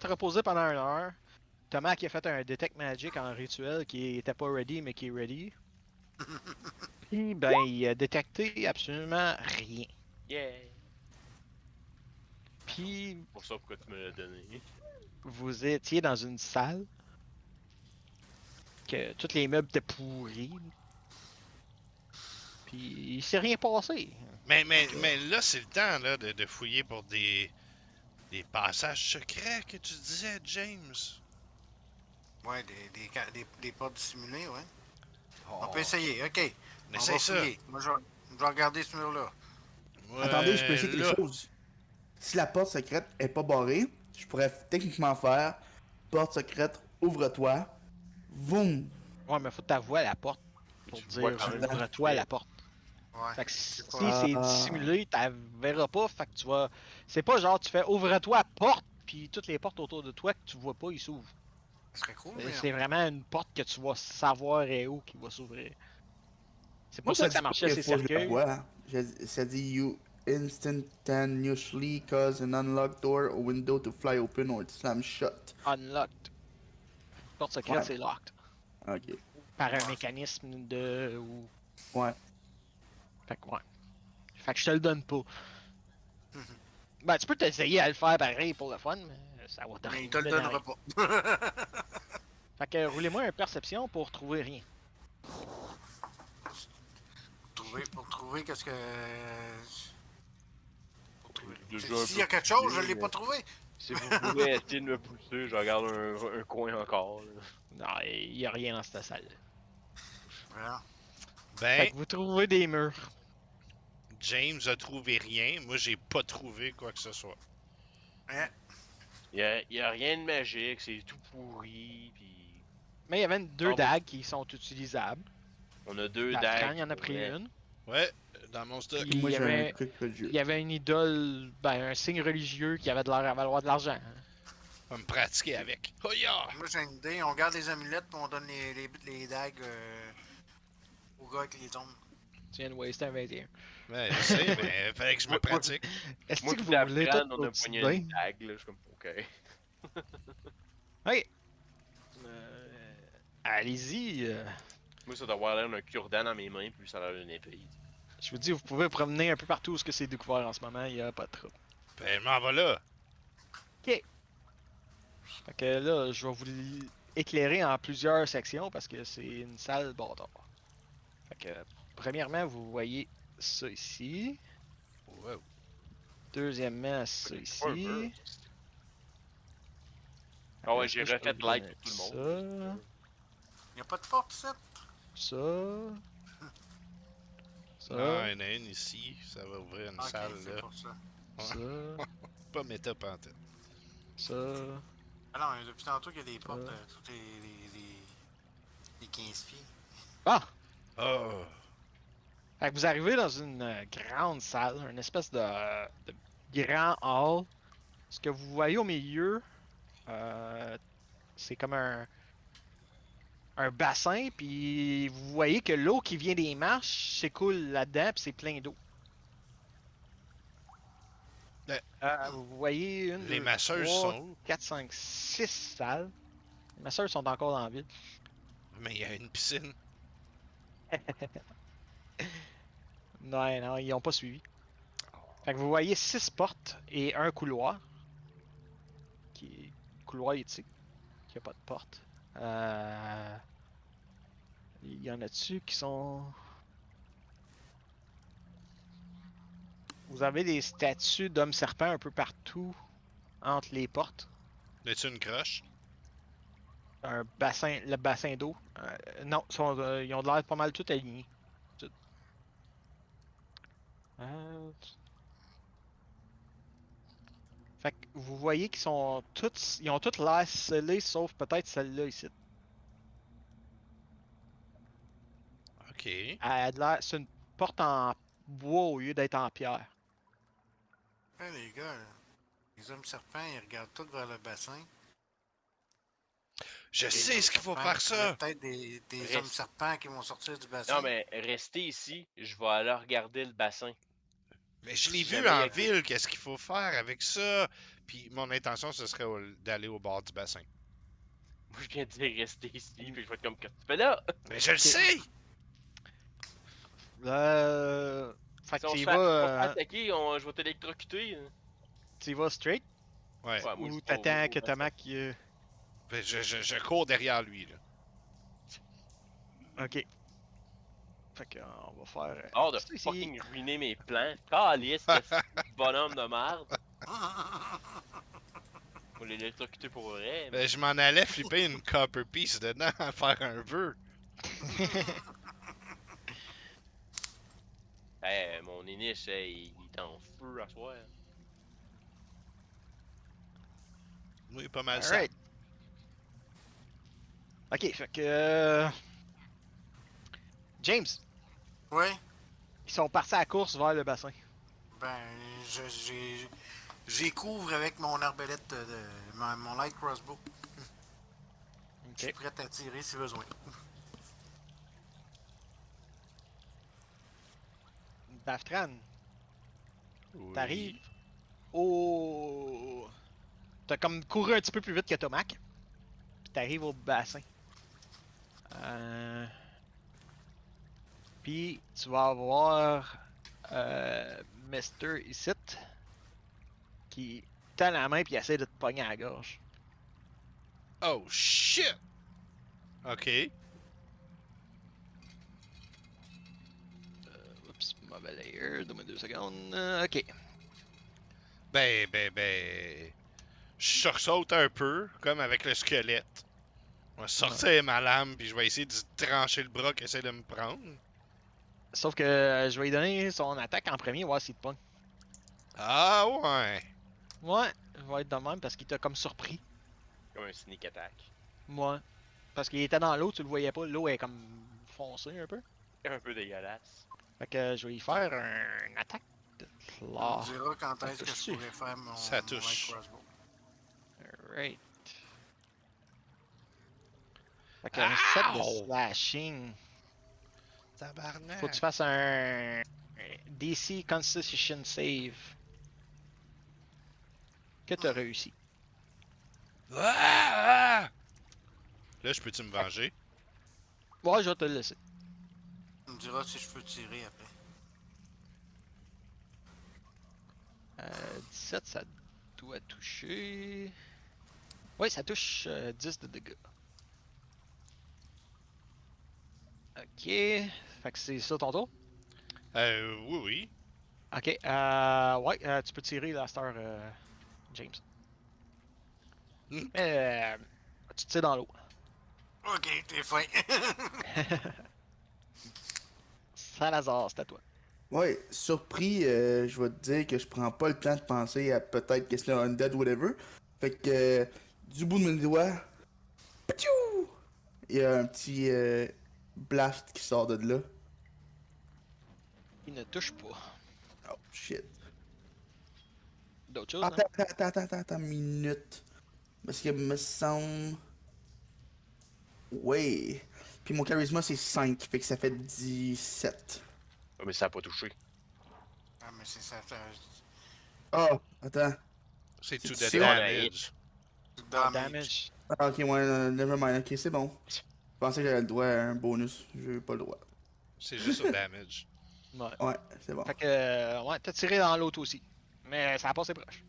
te reposer pendant 1 heure. Thomas qui a fait un Detect Magic en rituel qui était pas ready mais qui est ready. Puis ben il a détecté absolument rien. Yeah! Puis C'est pour ça pourquoi tu me l'as donné. vous étiez dans une salle que tous les meubles étaient pourris. Puis il s'est rien passé. Mais là, c'est le temps là, de fouiller pour des passages secrets que tu disais, James. Ouais, des portes dissimulées, ouais. Oh. On peut essayer, ok. On Essaye va ça. fouiller. Moi, je vais regarder ce mur-là. Ouais, Attendez, je peux essayer là. quelque chose. Si la porte secrète est pas barrée, je pourrais techniquement faire porte secrète, ouvre-toi. Voum! Ouais, mais faut que t'avoues à la porte pour Tu vois dire quand même ouvre-toi ce la porte. Ouais. Fait que C'est si pas- c'est dissimulé, tu verras pas. Fait que tu vas. C'est pas genre tu fais ouvre-toi porte, puis toutes les portes autour de toi que tu vois pas, ils s'ouvrent. Ça serait cool, mais... C'est vraiment une porte que tu vas savoir est où qui va s'ouvrir. C'est Moi, pour ça que ça dit pas marchait qu'il ces faut que je la cercueils. vois. Ça dit you instantaneously cause an unlocked door or window to fly open or it slam shut. Unlocked. Porte secrète, Ouais. c'est locked. Ok. Par un mécanisme de. Ou... Ouais. Fait que ouais. Fait que je te le donne pas. Mhm. Ben, tu peux t'essayer à le faire pareil pour le fun, mais ça va te Mais rien il te le donner donnera rien. pas. Fait que roulez-moi un perception pour trouver rien. Pour trouver qu'est-ce que... Déjà S'il y a quelque chose, je l'ai pas trouvé. Si vous voulez essayer de me pousser, je regarde un coin encore. Là. Non, il y a rien dans cette salle. Voilà. Fait Ben, que vous trouvez des murs. James a trouvé rien. Moi, j'ai pas trouvé quoi que ce soit. Hein? Y a rien de magique, c'est tout pourri, pis... Mais il y avait deux Ah, dagues qui sont utilisables. On a deux L'Afghan, dagues. il en a pris ouais. une. Ouais, dans mon stock. Puis Puis moi, il y j'ai un avait- truc religieux. Il y avait une idole, ben un signe religieux qui avait de l'air à valoir de l'argent. Hein. On va me pratiquer avec. Oh yeah! Moi, j'ai une idée. On garde les amulettes puis on donne les dagues au gars avec les ombres. Tu viens de waster un 21. Ouais, je sais, mais fallait que je me pratique. Est-ce Moi que pis vous la voulez Fran, tout on a au-dessus pogné de une bain? dague, là, je suis comme, ok. Ok. Allez-y. Moi, ça doit avoir l'air d'un cure-dent dans mes mains, puis ça a l'air d'une épée. Je vous dis, vous pouvez promener un peu partout où c'est découvert en ce moment, il n'y a pas de trouble. Ben, je m'en vais là. Fait que là, je vais vous éclairer en plusieurs sections parce que c'est une salle bâtard. Fait que, premièrement, vous voyez ça ici. Wow. Deuxièmement, ça ici. Ah ouais, Après j'ai ça, refait je peux like vous pour tout le donner monde. Il n'y a pas de porte, ça? Ça. Ça. Ah, il y en a une ici. Ça va ouvrir une Ok, salle c'est là. pour ça. Ça. Pas méta pantoute. Ça. Ah non, depuis tantôt qu'il y a des portes Ça. toutes les 15 pieds. Ah! Oh! Fait que vous arrivez dans une grande salle, une espèce de grand hall. Ce que vous voyez au milieu, c'est comme un bassin, puis vous voyez que l'eau qui vient des marches s'écoule là-dedans, puis c'est plein d'eau. Ouais. Vous voyez une, Les deux, masseuses 3, sont où? 4, 5, 6 salles. Les masseurs sont encore dans la ville. Mais il y a une piscine. Non, ils n'ont pas suivi. Fait que vous voyez 6 portes et un couloir. Couloir éthique. Qui a pas de porte. Il y en a dessus qui sont. Vous avez des statues d'hommes serpents un peu partout entre les portes. As-tu une croche? Un bassin, le bassin d'eau. Non, ils ont l'air pas mal tout alignés. Tout. Fait que vous voyez qu'ils sont tous. Ils ont tous l'air scellés sauf peut-être celle-là ici. Ok. Elle a de l'air. C'est une porte en bois au lieu d'être en pierre. Ouais, les gars, là, les hommes serpents, ils regardent tous vers le bassin. Je Les sais hommes ce qu'il faut serpents, faire il y a ça! peut-être des Reste- hommes serpents qui vont sortir du bassin. Non, mais restez ici, je vais aller regarder le bassin. Mais je l'ai Si vu jamais il y en a- ville, qu'est-ce qu'il faut faire avec ça? Puis mon intention, ce serait d'aller au bord du bassin. Moi, je viens de dire rester ici, puis je vais être comme, qu'est-ce que tu fais là? Mais je le sais! Fait Si que on tu se y fait, on se fait vas, attaquer, je vais t'électrocuter. tu y vas straight Ouais. Ouais, moi, ou je vais t'attends au que bassin. Tomac. Ben, je cours derrière lui, là. Ok. Fait que on va faire. Hors de C'est ici. fucking ruiner mes plans. Calice de bonhomme de merde. Faut l'électrocuter pour vrai. Ben, je m'en allais flipper une copper piece dedans à faire un vœu. Mon Inish, il est en feu à soir. Oui, pas mal ça. Alright. Ok, fait que. James, Ouais. ils sont partis à la course vers le bassin. Ben, j'y couvre avec mon arbalète mon light crossbow. Je suis Ok. prêt à tirer si besoin. Daftran, Oui. t'arrives au. T'as comme couru un petit peu plus vite que Tomac. Puis t'arrives au bassin. Puis tu vas avoir Mister Isit qui tend la main puis essaie de te pogner à la gorge. Oh shit! Ok. Oups, mauvais layer, donne-moi 2 secondes. Ok. Ben. Je sursaute un peu, comme avec le squelette. Je vais sortir ma lame, puis je vais essayer de trancher le bras qui essaie de me prendre. Sauf que je vais lui donner son attaque en premier, voir s'il te pogne. Ah ouais! Ouais, je vais être de même parce qu'il t'a comme surpris. Comme un sneak attack. Moi. Parce qu'il était dans l'eau, tu le voyais pas. L'eau est comme foncée un peu. Un peu dégueulasse. Fait que je vais lui faire une attaque de On claw. dira quand Ça est-ce que touche-tu? je pourrais faire Ça mon touche. light crossbow. Alright. Fait qu'un set de Ow! slashing. Tabarnak! Faut que tu fasses un DC Constitution Save. Que t'as réussi. Ah! Là, je peux-tu me venger? Ouais, je vais te le laisser. Tu me diras si je peux tirer après. 17, ça doit toucher. Oui, ça touche 10 de dégâts. Ok. Fait que c'est ça ton tour? Oui. Ok. Ouais, tu peux tirer la star, James. Hmm. Tu tires dans l'eau. Ok, t'es fin. Salazar, c'est à toi. Ouais, surpris, je vais te dire que je prends pas le temps de penser à peut-être que c'est un undead ou whatever. Fait que du bout de mes doigts, pitiou! Il y a un petit blast qui sort de là. Il ne touche pas. Oh shit. D'autres choses, hein? Attends, minute. Parce que me semble. Ouais. Puis mon charisme c'est 5, fait que ça fait 17. Mais ça a pas touché. Ah, mais c'est ça. Oh, attends. C'est C'est tout de sûr? damage. Damage. Ah, ok, ouais, nevermind, ok, c'est bon. Je pensais que j'avais le droit à un bonus, j'ai pas le droit. C'est juste au damage. Ouais. Ouais, c'est bon. Fait que, ouais, t'as tiré dans l'autre aussi. Mais ça a passé proche.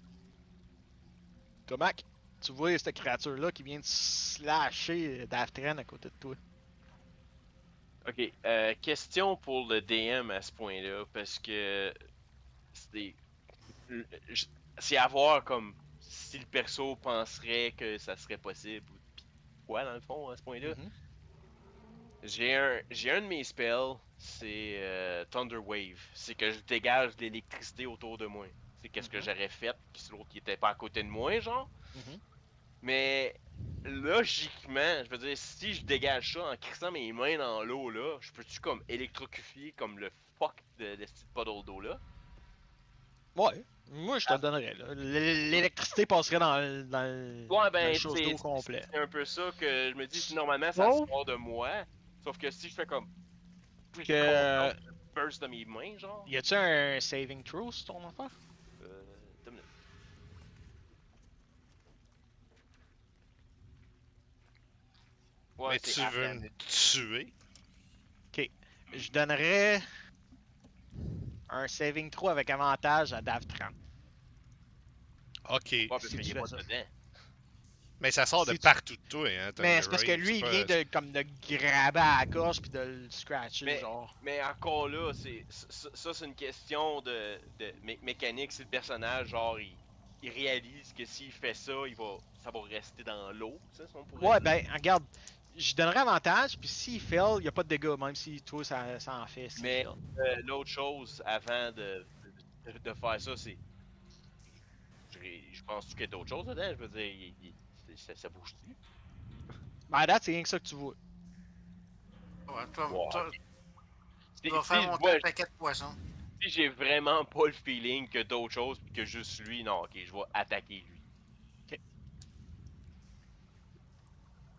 Tomac, tu vois cette créature-là qui vient de slasher Daftren à côté de toi. Ok, question pour le DM à ce point-là, parce que c'est je- c'est à voir comme si le perso penserait que ça serait possible ou pis quoi dans le fond à ce point-là. Mhm. J'ai un de mes spells, c'est Thunder Wave. C'est que je dégage de l'électricité autour de moi. C'est qu'est-ce que Mhm. j'aurais fait si l'autre il était pas à côté de moi, genre. Mhm. Mais logiquement, je veux dire, si je dégage ça en crissant mes mains dans l'eau là, je peux-tu comme électrocuter comme le fuck de ce petit puddle d'eau là? Ouais, moi je te le donnerais. Là. L'électricité passerait Ouais, dans le ben, chose d'eau complet. c'est un peu ça que je me dis, normalement, ça Sauf sort de moi. Sauf que si je fais comme. Puis je que. concentre, je burst de mes mains, genre. Y a-tu un saving throw sur ton affaire? Attends une minute. Ouais, Mais c'est tu half veux me damage. tuer? Ok. Je donnerais un saving throw avec avantage à Davtran. Ok. Ouais, parce Si qu'il tu est fais pas ça. dedans. Mais ça sort de Si tu- partout de toi, hein, ton Mais c'est parce que range, lui, il c'est vient pas... de comme de grabber à la gorge puis de le scratcher, Mais, genre. mais encore là, ça c'est une question de mécanique. Si le personnage, genre, il réalise que s'il fait ça, ça va rester dans l'eau, tu sais, si on pourrait Ouais, dire. ben, regarde, je donnerais avantage, puis s'il fail, il n'y a pas de dégâts, même si toi, ça en fait s'il Mais fail. l'autre chose avant de faire ça, c'est. Je pense qu'il y a d'autres choses dedans. Je veux dire, ça bouge-tu? Ben, à date, c'est rien que ça que tu vois. Ouais, Ouais. tu vas faire monter un paquet de poissons. Si j'ai vraiment pas le feeling que d'autres choses pis que juste lui, non, ok, je vais attaquer lui.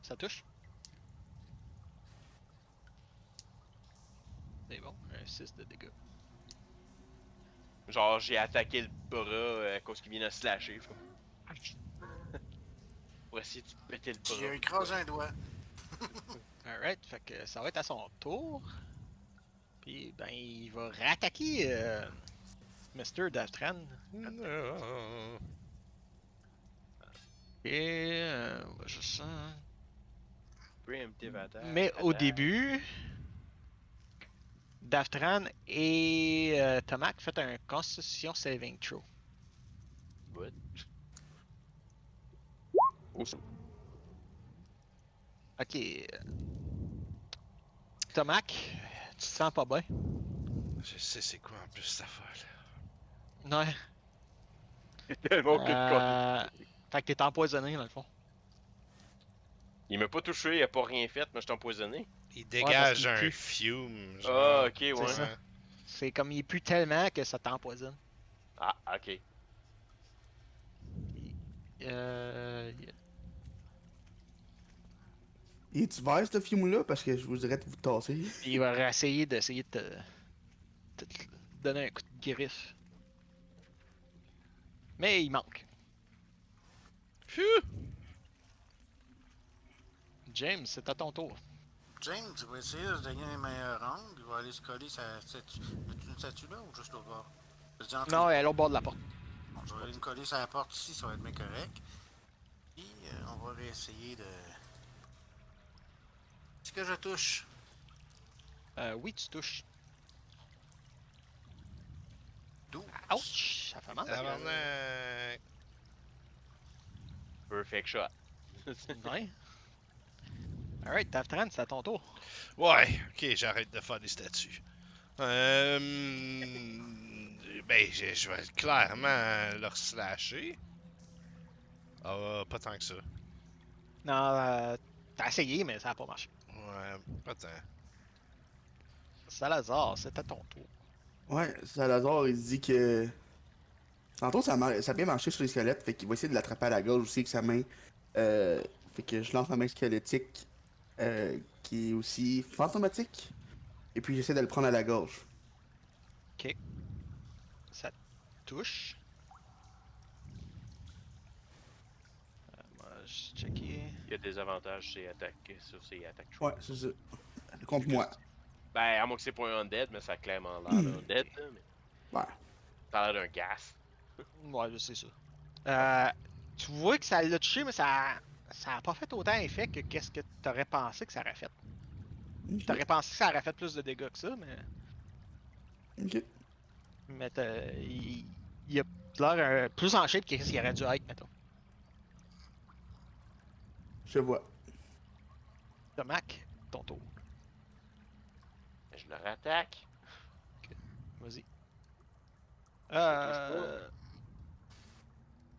Ça touche. C'est bon, un 6 de dégâts. Genre, j'ai attaqué le bras à cause qu'il vient de slasher. Je suis comme, pour essayer de péter le J'ai bras. écrasé un doigt. Alright, fait que ça va être à son tour. Puis, ben, il va réattaquer Mr. Daftran. Non. Et. Je sens. Preemptive attack. Mais au début, Daftran et Tomac, faites un Constitution Saving Throw. What? Ok. Tomac, tu te sens pas bien? Je sais c'est quoi en plus cette affaire-là. Ouais. Tellement que de côté. Fait que t'es empoisonné dans le fond. Il m'a pas touché, il a pas rien fait, mais je t'ai empoisonné. Il parce dégage qu'il un pue. fume, Ah, genre. ok, ouais. ça. C'est comme il pue tellement que ça t'empoisonne. Ah, ok. Euh. Il est-tu vert, ce film-là? Parce que je vous dirais de vous tasser. Il va essayer de te donner un coup de griffe. Mais il manque. Phew! James, c'est à ton tour. James, il va essayer de se donner un meilleur angle. Il va aller se coller sa statue. As-tu une statue là ou juste l'autre bord? Je dis entre Non, les- elle est au bord de la porte. Bon, je vais aller me coller sur la porte ici, ça va être bien correct. Puis on va réessayer de. Est-ce que je touche? Oui, tu touches. 12. Ouch! Ça fait mal. Tabarnak! Perfect shot. Ouais. Alright, Daftran, c'est à ton tour. Ouais, ok, j'arrête de faire des statues. Ben, je vais clairement leur slasher. Ah, pas tant que ça. Non, t'as essayé, mais ça a pas marché. Ouais, pas tant. Salazar, c'est à ton tour. Ouais, Salazar, il se dit que. Tantôt, ça a bien marché sur les squelettes, fait qu'il va essayer de l'attraper à la gorge aussi avec sa main. Fait que je lance ma main squelettique, qui est aussi fantomatique. Et puis j'essaie de le prendre à la gorge. Ça touche. Moi, je checker. Il y a des avantages sur ces attaques. Ouais, c'est ça. Contre moi. Ben, à moins que c'est pas un undead, mais ça a clairement l'air d'un undead, là, mais Ouais. ça a l'air d'un gas. Ouais, je sais ça. Tu vois que ça l'a touché, mais ça a pas fait autant effet que qu'est-ce que t'aurais pensé que ça aurait fait. Ok. T'aurais pensé que ça aurait fait plus de dégâts que ça, mais. Ok. Mais il a l'air plus en shape que ce qu'il aurait dû être, mettons. Je vois. Tomac, ton tour. Je le rattaque. Vas-y. touche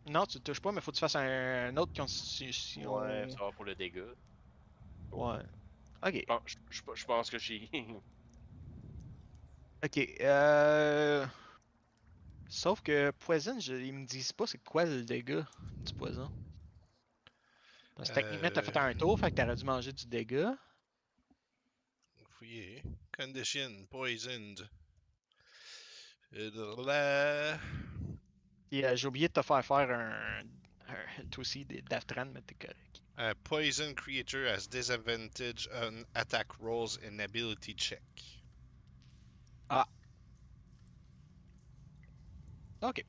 Non, tu te touches pas, mais faut que tu fasses un autre constitution. Ouais, ça va pour le dégât. Ouais. Ok. Je pense que j'ai. Ok. Sauf que poison, ils me disent pas c'est quoi le dégât du poison. Parce que techniquement, t'as fait un tour, fait que t'aurais dû manger du dégât. Fouillé. Condition, poisoned. Là. Et j'ai oublié de te faire toi aussi des Daftran, mais t'es correct. A poison creature has disadvantage on attack rolls and ability check. Ok,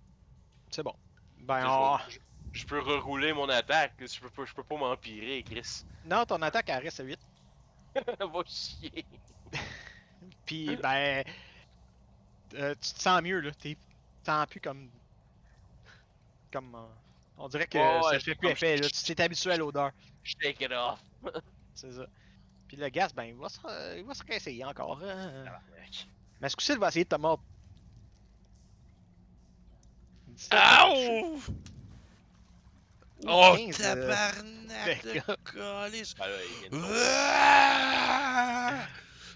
c'est bon. Ben, Je peux rerouler mon attaque. Je peux pas m'empirer, Chris. non, ton attaque, elle reste à 8. Va chier. Puis, ben, tu te sens mieux, là. Tu te sens plus comme. On dirait que Ouais, ça ouais, te fait j'ai plus comme- effet, là. Tu t'es habitué à l'odeur. Shake it off. C'est ça. Puis le gaz, ben, il va se réessayer encore. Hein. Tabarnak. Mais ce coup-ci, il va essayer de te mordre. 17, ça va toucher. Ow! Ouh, Oh, 15, tabarnak de dégâts. calice! Ben là, il vient de Ah!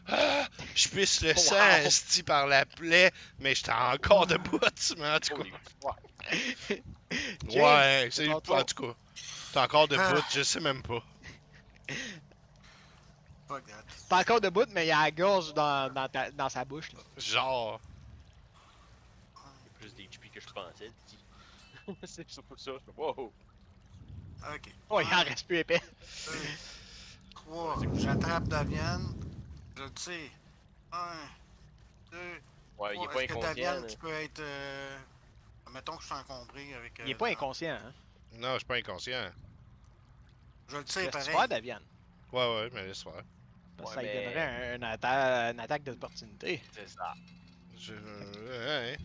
Ah! Je pisse le sang, Wow. esti, par la plaie, mais j'étais encore debout, mais en tout Holy cas. fuck. James, Ouais, c'est ton en tour. tout cas. T'es encore debout, je sais même pas. Fuck that. Pas encore debout, mais il y a la gorge dans sa bouche. Là. Genre. Plus d'HP que je pensais, dit. C'est surtout ça. Je fais, wow. Ok. Oh, il en reste plus épais. 3. J'attrape Davian. Je le sais. 1, 2. Ouais, il est pas Est-ce que inconscient. Davian, là. tu peux être. Mettons que je suis encombré avec. Il est pas inconscient, hein. Non, je suis pas inconscient. Je le sais, Laisse pareil. faire, Davian. Ouais, mais laisse faire. Parce que Ouais, ça lui mais- donnerait une attaque d'opportunité. C'est ça. Ouais.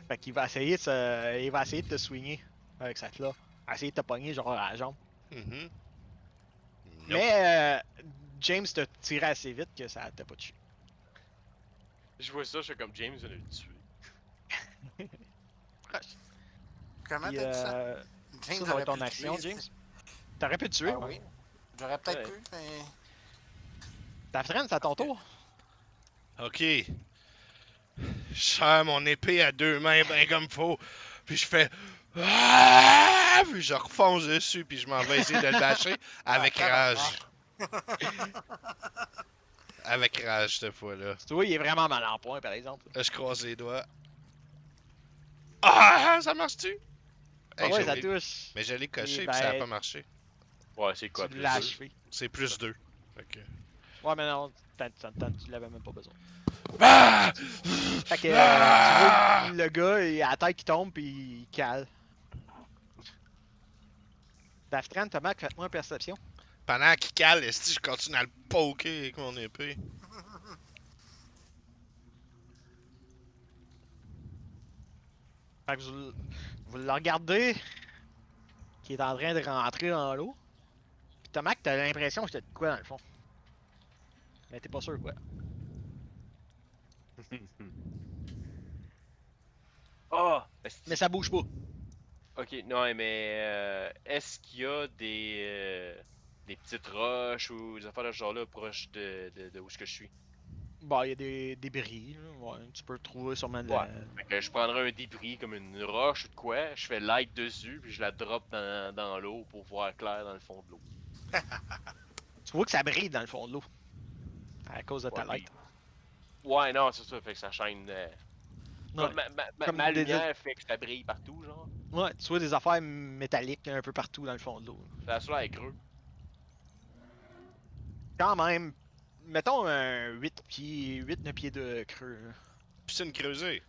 Fait qu'il va essayer de te swinger avec sa claw. Essayer de te pogner genre à la jambe. Mhm. Nope. Mais James t'a tiré assez vite que ça t'a pas tué. Je vois ça, je suis comme James vient de le tuer. Comment Puis, t'as dit ça? ça James va aurait être ton pu le action, tuer, James. T'aurais pu le tuer. Ah oui. J'aurais peut-être Ouais. pu, mais. Ta freine, c'est à ton tour. Ok. Je serre mon épée à deux mains, ben comme faut. Puis je fais. Ah! Puis je refonce dessus, puis je m'en vais essayer de le bâcher avec rage. Avec rage, cette fois-là. Tu vois, il est vraiment mal en point, par exemple. Là, je croise les doigts. Ah! Ça marche-tu? Hey, Ouais, je ça l'ai- touche. Mais je l'ai coché, Et puis ça a ben, pas marché. Ouais, c'est quoi, Tu plus l'as deux? achevé. C'est plus 2. Fait que. Ouais, mais non, tu l'avais même pas besoin. Ah! Fait que Ah! tu vois le gars, il a la tête qui tombe pis il cale. Daftran, Thomas, faites-moi une perception. Pendant qu'il cale, esti, je continue à le poker avec mon épée. Fait que vous le regardez, qui est en train de rentrer dans l'eau. Pis Thomas, t'as l'impression que c'était de quoi dans le fond. Mais t'es pas sûr quoi. Ah! Mais ça bouge pas. Ok, non, mais est-ce qu'il y a des petites roches ou des affaires de ce genre-là proches de où est-ce que je suis? Bon, il y a des débris, là. Ouais, tu peux trouver sûrement de la... Fait que je prendrais un débris comme une roche ou de quoi, je fais light dessus, puis je la drop dans l'eau pour voir clair dans le fond de l'eau. Tu vois que ça brille dans le fond de l'eau. À cause de ta Ouais, light. Ouais, non, c'est ça, fait que ça chaîne. Ouais. Comme ma Comme ma des- lumière fait que ça brille partout, genre. Ouais, tu vois des affaires métalliques un peu partout dans le fond de l'eau. Ça a l'air creux. Quand même, mettons un 8 pieds, 8-9 pieds de creux. Là. Puis c'est une creusée.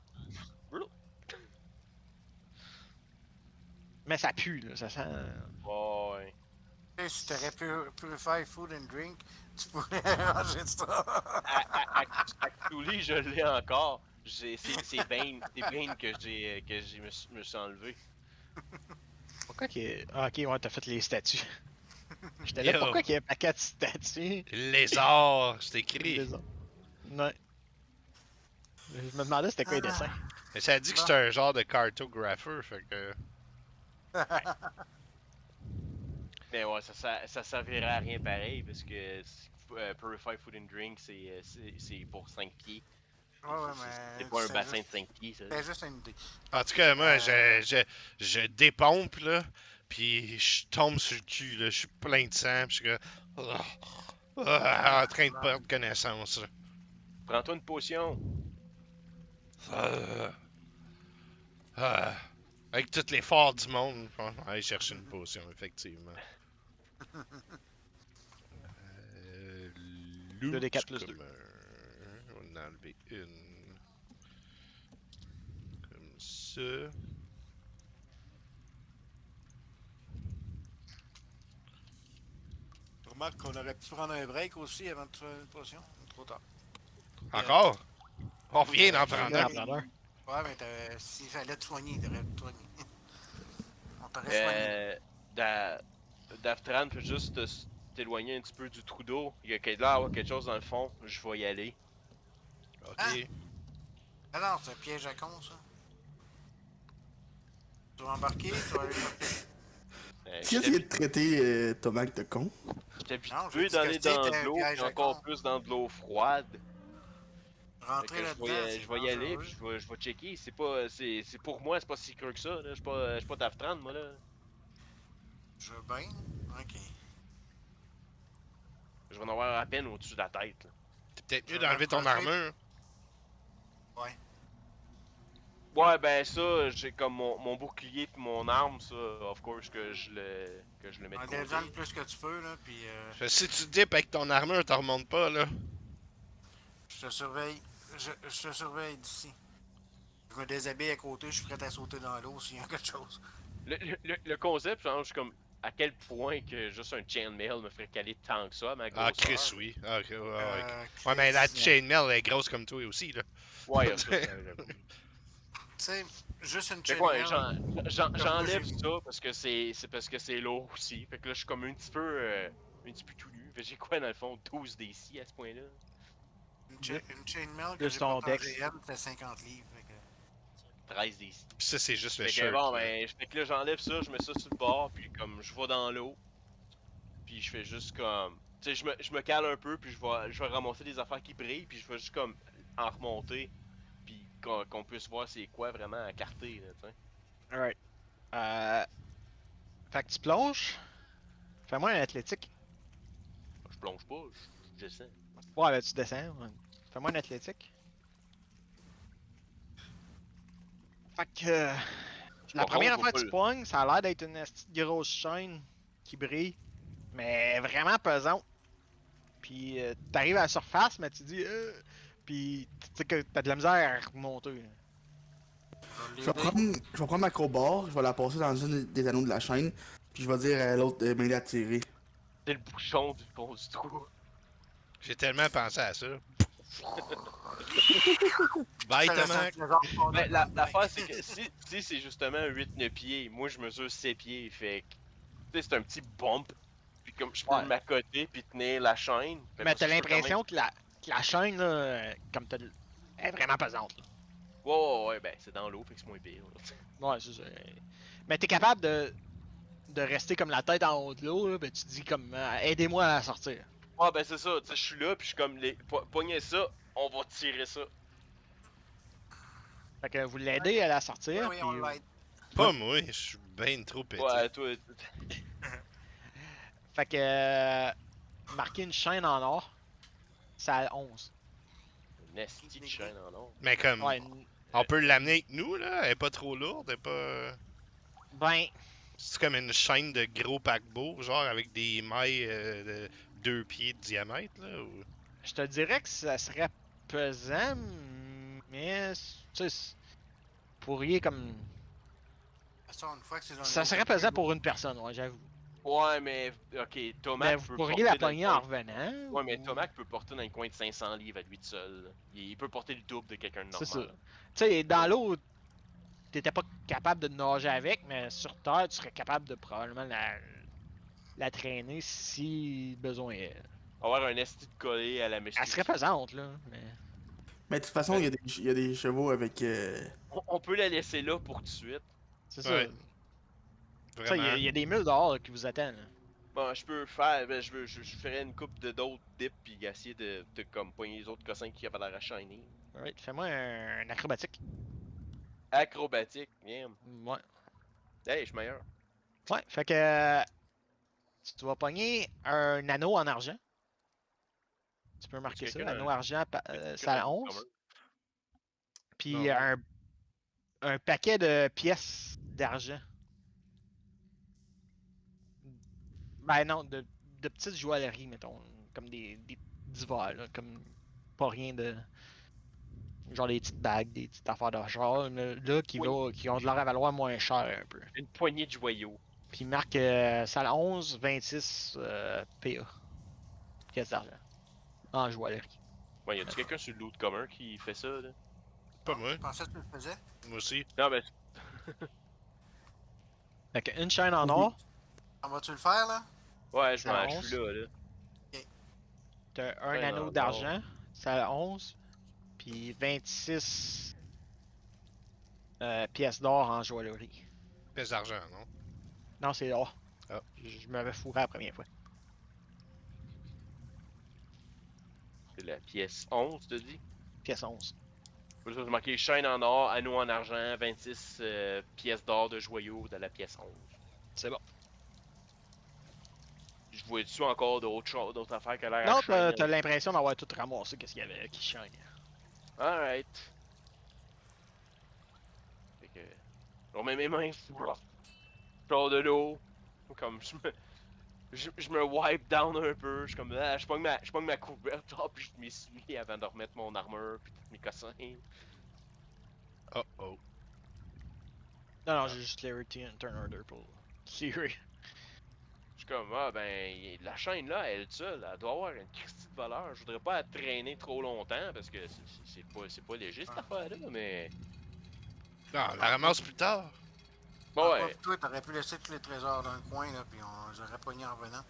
Mais ça pue, là, ça sent... Ouais. Tu sais, si t'aurais pu purify food and drink, tu pourrais ranger ça. À Cthulhu, je l'ai encore. C'est Bane que me suis enlevé. Pourquoi qu'il y a... Ah, ok, ouais, t'as fait les statues. J'étais là, Yo. pourquoi qu'il y a un paquet de statues? Lézard, c'est écrit. Les autres. Ouais. Je me demandais c'était quoi les dessins. Mais ça dit que c'est un genre de cartographeur, fait que. Mais ouais, ça servirait à rien pareil parce que Purify Food and Drink, c'est pour 5 pieds. Ouais, mais. C'est pas un c'est bassin juste- de 5 pieds, ça. C'est juste une idée. En tout cas, moi, je dépompe, là. Puis je tombe sur le cul, là. Je suis plein de sang, puis je suis comme. En train de perdre connaissance, là. Prends-toi une potion. Avec tout l'effort du monde, je pense que je vais aller chercher une potion, effectivement. loot. 2d4 plus 2. Comme, on va en enlever une. Comme ça. Remarque qu'on aurait pu prendre un break aussi avant de faire une potion. Trop tard. Encore? On revient d'en prendre Viens un. d'en prendre un. Ouais, mais s'il fallait te soigner, t'aurais te soigné. On t'aurait soigné. Daftran peut juste t'éloigner un petit peu du trou d'eau. Il y a là avoir quelque chose dans le fond. Je vais y aller. Ok. Hein? Ah non, c'est un piège à con, ça. Tu vas embarquer, tu vas aller chercher. Qui a essayé de traiter Tomac de con? J'étais Non, habitué je d'aller dis que dans c'était de un l'eau, piège puis à encore con. plus dans de l'eau froide. Fait Rentrer que là-dedans, c'est je vais y aller, dangereux. puis je vais checker. C'est pour moi, c'est pas si creux que ça. Là. Je suis pas Daftran, moi là. Je veux bien. Ok. Je vais en avoir à peine au-dessus de la tête. Là. C'est peut-être Je mieux vais d'enlever ton m'approcher. armure. Ouais. Ouais, ben ça, j'ai comme mon bouclier puis mon arme, ça, of course que je le mets de Enlève-en le côté. plus que tu peux, là, puis Si tu dips avec ton armure, t'en remontes pas, là. je te surveille. Je te surveille d'ici. Je me déshabille à côté, je suis prêt à sauter dans l'eau s'il y a quelque chose. Le concept change comme à quel point que juste un chainmail me ferait caler tant que ça à ma Ah, grosseur. Chris, oui. Ah, ok, ouais, ouais. Chris, Ouais, mais la chainmail, elle est grosse comme toi aussi, là. Ouais, il y a ça. Tu sais, juste une Fait que ouais, chainmail. j'enlève ça parce que c'est parce que c'est lourd aussi. Fait que là, je suis comme un petit peu tout nu. Fait que j'ai quoi dans le fond, 12 DC à ce point-là? Une chainmail que Plus j'ai ton portée en dex. GM, c'était 50 livres. Fait que... 13 DC. Pis ça, c'est juste le Fait que shirt. bon, là. fait que là, j'enlève ça, je mets ça sur le bord, puis comme je vais dans l'eau, puis je fais juste comme. Tu sais, je me cale un peu, puis je vais ramasser des affaires qui brillent, puis je vais juste comme en remonter, puis qu'on puisse voir c'est quoi vraiment à carter, là, tu sais. Alright. Fait que tu plonges. Fais-moi un athlétique. Je plonge pas, je descends. Ouais, ben tu descends. Ouais. Fais-moi un athlétique. Fait que. La première fois que tu pognes, ça a l'air d'être une petite grosse chaîne qui brille. Mais vraiment pesante. Puis t'arrives à la surface, mais tu dis. Puis tu sais que t'as de la misère à remonter. Là. Je vais prendre ma crowbar, je vais la passer dans une des anneaux de la chaîne, puis je vais dire à l'autre de m'aider à tirer. C'est le bouchon du fond du trou. J'ai tellement pensé à ça. Bye, Tomac. Mais l'affaire, c'est que si c'est justement 8-9 pieds, moi je mesure 7 pieds, fait que. Tu sais, c'est un petit bump. Puis comme je peux Ouais. m'accoter puis tenir la chaîne. Mais t'as l'impression que la chaîne, là, comme t'as. Elle est vraiment pesante. Là. Ouais, ben c'est dans l'eau, fait que c'est moins pire. Là. Ouais, c'est ça. Mais t'es capable de rester comme la tête en haut de l'eau, là, ben tu dis comme aidez-moi à la sortir. Ouais, ben c'est ça, tu sais, je suis là, puis je suis comme, pognez ça, on va tirer ça. Fait que vous l'aidez à la sortir. Oui, on l'aide. Pas moi, je suis ben trop petit. Ouais, toi, Fait que marquer une chaîne en or, c'est à 11. une esti de chaîne en or. Mais comme, Ouais, on peut l'amener avec nous, là. Elle est pas trop lourde, elle est pas. ben, C'est comme une chaîne de gros paquebot, genre avec des mailles de 2 pieds de diamètre, là. Ou... je te dirais que ça serait pesant, mais tu sais, vous pourriez comme. Une fois que c'est dans Ça l'eau, serait c'est pesant plus pour une personne, ouais, j'avoue. Ouais, mais, ok, Tomac Mais vous peut pourriez porter la dans le pogner en coin. revenant. Ouais, mais ou- Tomac peut porter dans un coin de 500 livres à lui de seul. Là. Il peut porter le double de quelqu'un de C'est ça. normal. Tu sais, dans l'eau, t'étais pas capable de nager avec, mais sur terre, tu serais capable de probablement la traîner si besoin est. Avoir un esti de collé à la Elle serait pesante, là. Mais de toute façon, il y a des chevaux avec. On peut la laisser là pour tout de suite. C'est ça. Ouais. Tu sais, Vraiment. il y a des mules dehors là, qui vous attendent. Là. Bon, je peux faire, ben, je ferais une coupe de d'autres dips puis essayer de comme pogner les autres cossins qui a pas l'air à shiner. Alright, fais-moi un acrobatique. Acrobatique, bien. Ouais. Hey, je suis meilleur. Ouais, fait que tu vas pogner un anneau en argent. Tu peux marquer ça, quelqu'un anneau un- argent, quelqu'un ça un à commun? 11. Puis Non. un paquet de pièces d'argent. Ben non, de petites joailleries, mettons. Comme des divers, là, comme pas rien de. Genre des petites bagues, des petites affaires de genre, là, qui ont de leur valoir moins cher un peu. Une poignée de joyaux. Puis il marque salle 11, 26 PA. Pièces d'argent. En joaillerie. Ouais, y a-tu quelqu'un sur le loot commun qui fait ça, là? Pas moi. Je pensais que tu le faisais. Moi aussi. Non, ben, Fait que une chaîne en or, En vas-tu le faire, là? ouais, je Ça suis là, là. t'as un Chaîne en anneau or. d'argent, salle 11, puis 26 pièces d'or en joaillerie. Pièce d'argent, non? Non, c'est or. Ah. Je m'avais fourré la première fois. C'est la pièce 11, tu dis? Pièce 11. J'ai marqué chaîne en or, anneau en argent, 26 pièces d'or de joyaux dans la pièce 11. C'est bon. Je vois dessus encore d'autres affaires que l'air Non, à chaîne. t'as l'impression d'avoir tout ramassé, qu'est-ce qu'il y avait qui shine. Alright. Fait que. Je remets mes mains. Je sors de l'eau. Comme je me wipe down un peu. Je suis comme. Je pogne ma couverte. Oh, puis je m'essuie avant de remettre mon armure. Puis tous mes cossins. Oh oh. Non, j'ai juste Clarity and Turn Order pour Siri. Je suis comme. Ah, ben. La chaîne là, elle seule, elle doit avoir une christie de valeur. Je voudrais pas la traîner trop longtemps. Parce que c'est pas léger cette affaire-là. Mais. Non, on la ramasse plus tard. Bon, Ouais. ouais. Toi, t'aurais pu laisser tous les trésors dans le coin, là, puis on les aurait pognés en revenant.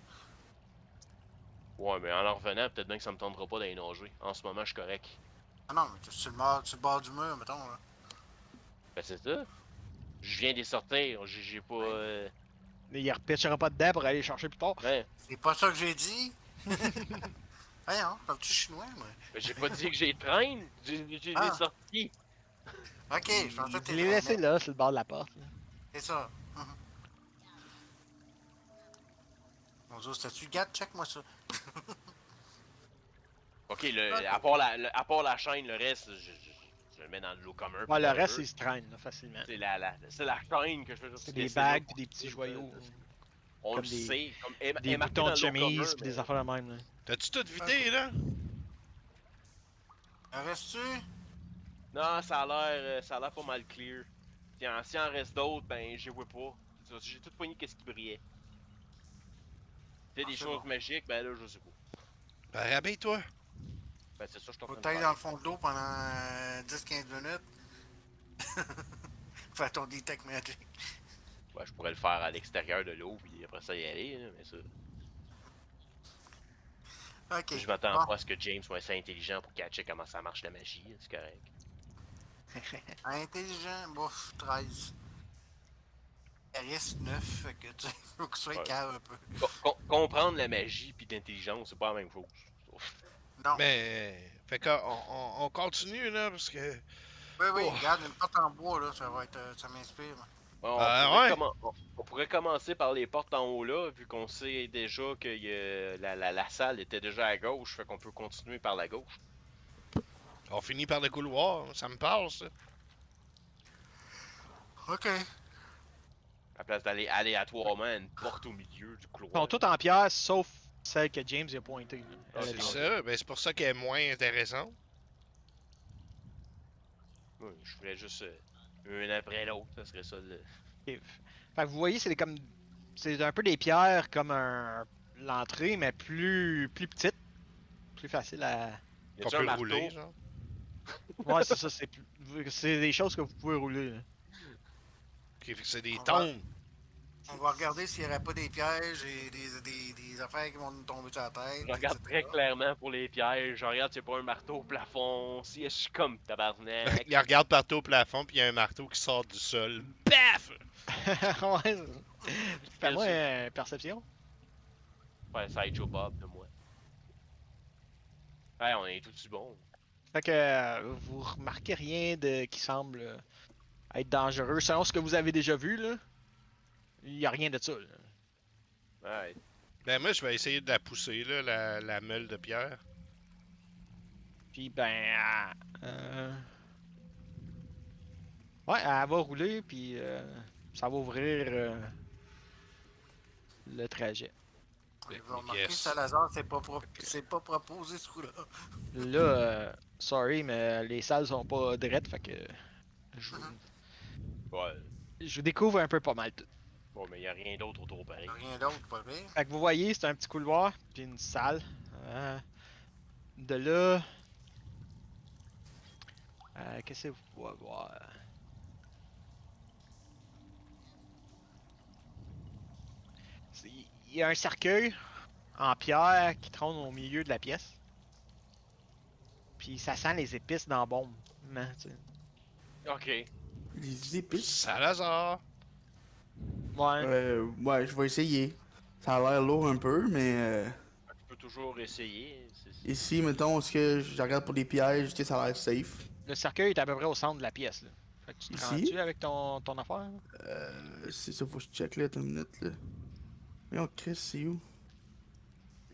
Ouais, mais en revenant, peut-être bien que ça me tendra pas d'aller nager. En ce moment, je suis correct. Ah non, mais tu es sur le bord du mur, mettons, là. Ben, c'est ça. Je viens d'y sortir. J'ai pas. Mais il repêchera pas dedans pour aller chercher plus tard. Ouais. C'est pas ça que j'ai dit. Voyons, parles-tu chinois, moi? Ben, j'ai pas dit que j'ai traîne. J'ai Ah. sorti. Ok, je pensais que Je t'es l'ai laissé là, sur le bord de la porte. Là. C'est ça. Bonjour, c'était-tu Gat? Check-moi ça. Ok, à part la chaîne, le reste, je le mets dans l'eau commun. Ouais, le reste, il se traîne là, facilement. C'est la chaîne que je fais juste C'est des laisser bagues là puis pour des petits tout, joyaux. On comme le des- sait. Comme, Des marqué boutons dans de l'eau commun, chemise puis mais- des affaires de même. Là. T'as-tu tout vidé, là? En reste-tu? Non, ça a l'air pas mal clear. Si en reste d'autres, ben, je les vois pas. J'ai tout poigné qu'est-ce qui brillait. T'as des c'est choses bon. magiques, ben là, je sais pas. Ben, rabille-toi. Ben, c'est ça, je suis en Faut train de t'aller faire. dans le fond de l'eau pendant 10-15 minutes. Faire ton Detect Magic. Ouais, je pourrais le faire à l'extérieur de l'eau, puis après ça y aller, là, mais ça. Ok. Je m'attends Bon. pas à ce que James soit assez intelligent pour catcher comment ça marche la magie, c'est correct. Intelligent, bof, 13. Charisme 9, fait que tu sais, faut que tu sois Ouais. calme un peu. Comprendre la magie puis l'intelligence, c'est pas la même chose. Non. Mais. Fait qu'on on continue, là, parce que. Oui, oui, Oh. regarde, une porte en bois, là, ça va être. Ça m'inspire. moi. On, Ouais. on pourrait commencer par les portes en haut là, vu qu'on sait déjà que la salle était déjà à gauche, fait qu'on peut continuer par la gauche. On finit par le couloir. Ça me parle, ça. Ok. À la place d'aller aléatoirement à une porte au milieu du Ils couloir. sont tous en pierre, sauf celle que James a pointée. là. Ah, Elle c'est est C'est là. ça. Ben, c'est pour ça qu'elle est moins intéressante. Ouais, je ferais juste une après l'autre, ça serait ça le. Ok. Fait que vous voyez, c'est comme. C'est un peu des pierres comme l'entrée, mais plus petite. Plus facile à. Y Qu'on a-tu peut un marteau? rouler, genre. Ouais, c'est ça, c'est des choses que vous pouvez rouler. Là. Ok, fait que c'est des On va- tombes. On va regarder s'il n'y aurait pas des pièges et des affaires qui vont nous tomber sur la tête. Je regarde etc. très clairement pour les pièges, je regarde s'il n'y a pas un marteau au plafond, si je suis comme tabarnak. Il regarde partout au plafond, puis il y a un marteau qui sort du sol. Paf! Ouais. Fais-moi une perception. Ouais, Sideshow Bob de moi. Ouais, on est tout bon. Fait que vous remarquez rien de qui semble être dangereux. Selon ce que vous avez déjà vu, là, il n'y a rien de ça. Là. Ouais. Ben, moi, je vais essayer de la pousser, là, la meule de pierre. Puis ben, ouais, elle va rouler, puis ça va ouvrir le trajet. Vous remarquez, Yes. Salazar, c'est pas proposé ce coup-là. Là, sorry, mais les salles sont pas drettes, fait que je, Ouais. je découvre un peu pas mal tout. Bon, mais y a rien d'autre autour pareil. Rien d'autre, pas pire. Fait que vous voyez, c'est un petit couloir, puis une salle. De là, qu'est-ce que vous pouvez voir? Il y a un cercueil en pierre qui trône au milieu de la pièce. Puis ça sent les épices dans la bombe. Tu sais. Ok. Les épices. Salazar! Ouais. Ouais, je vais essayer. Ça a l'air lourd un peu, mais Tu peux toujours essayer. ici, mettons, est-ce que je regarde pour les pièges, tu sais, ça a l'air safe. Le cercueil est à peu près au centre de la pièce. Là. Fait que tu te Ici? rends-tu avec ton affaire? Là? C'est ça, faut que je check là, attends une minute là. Mais oh, Chris, c'est où?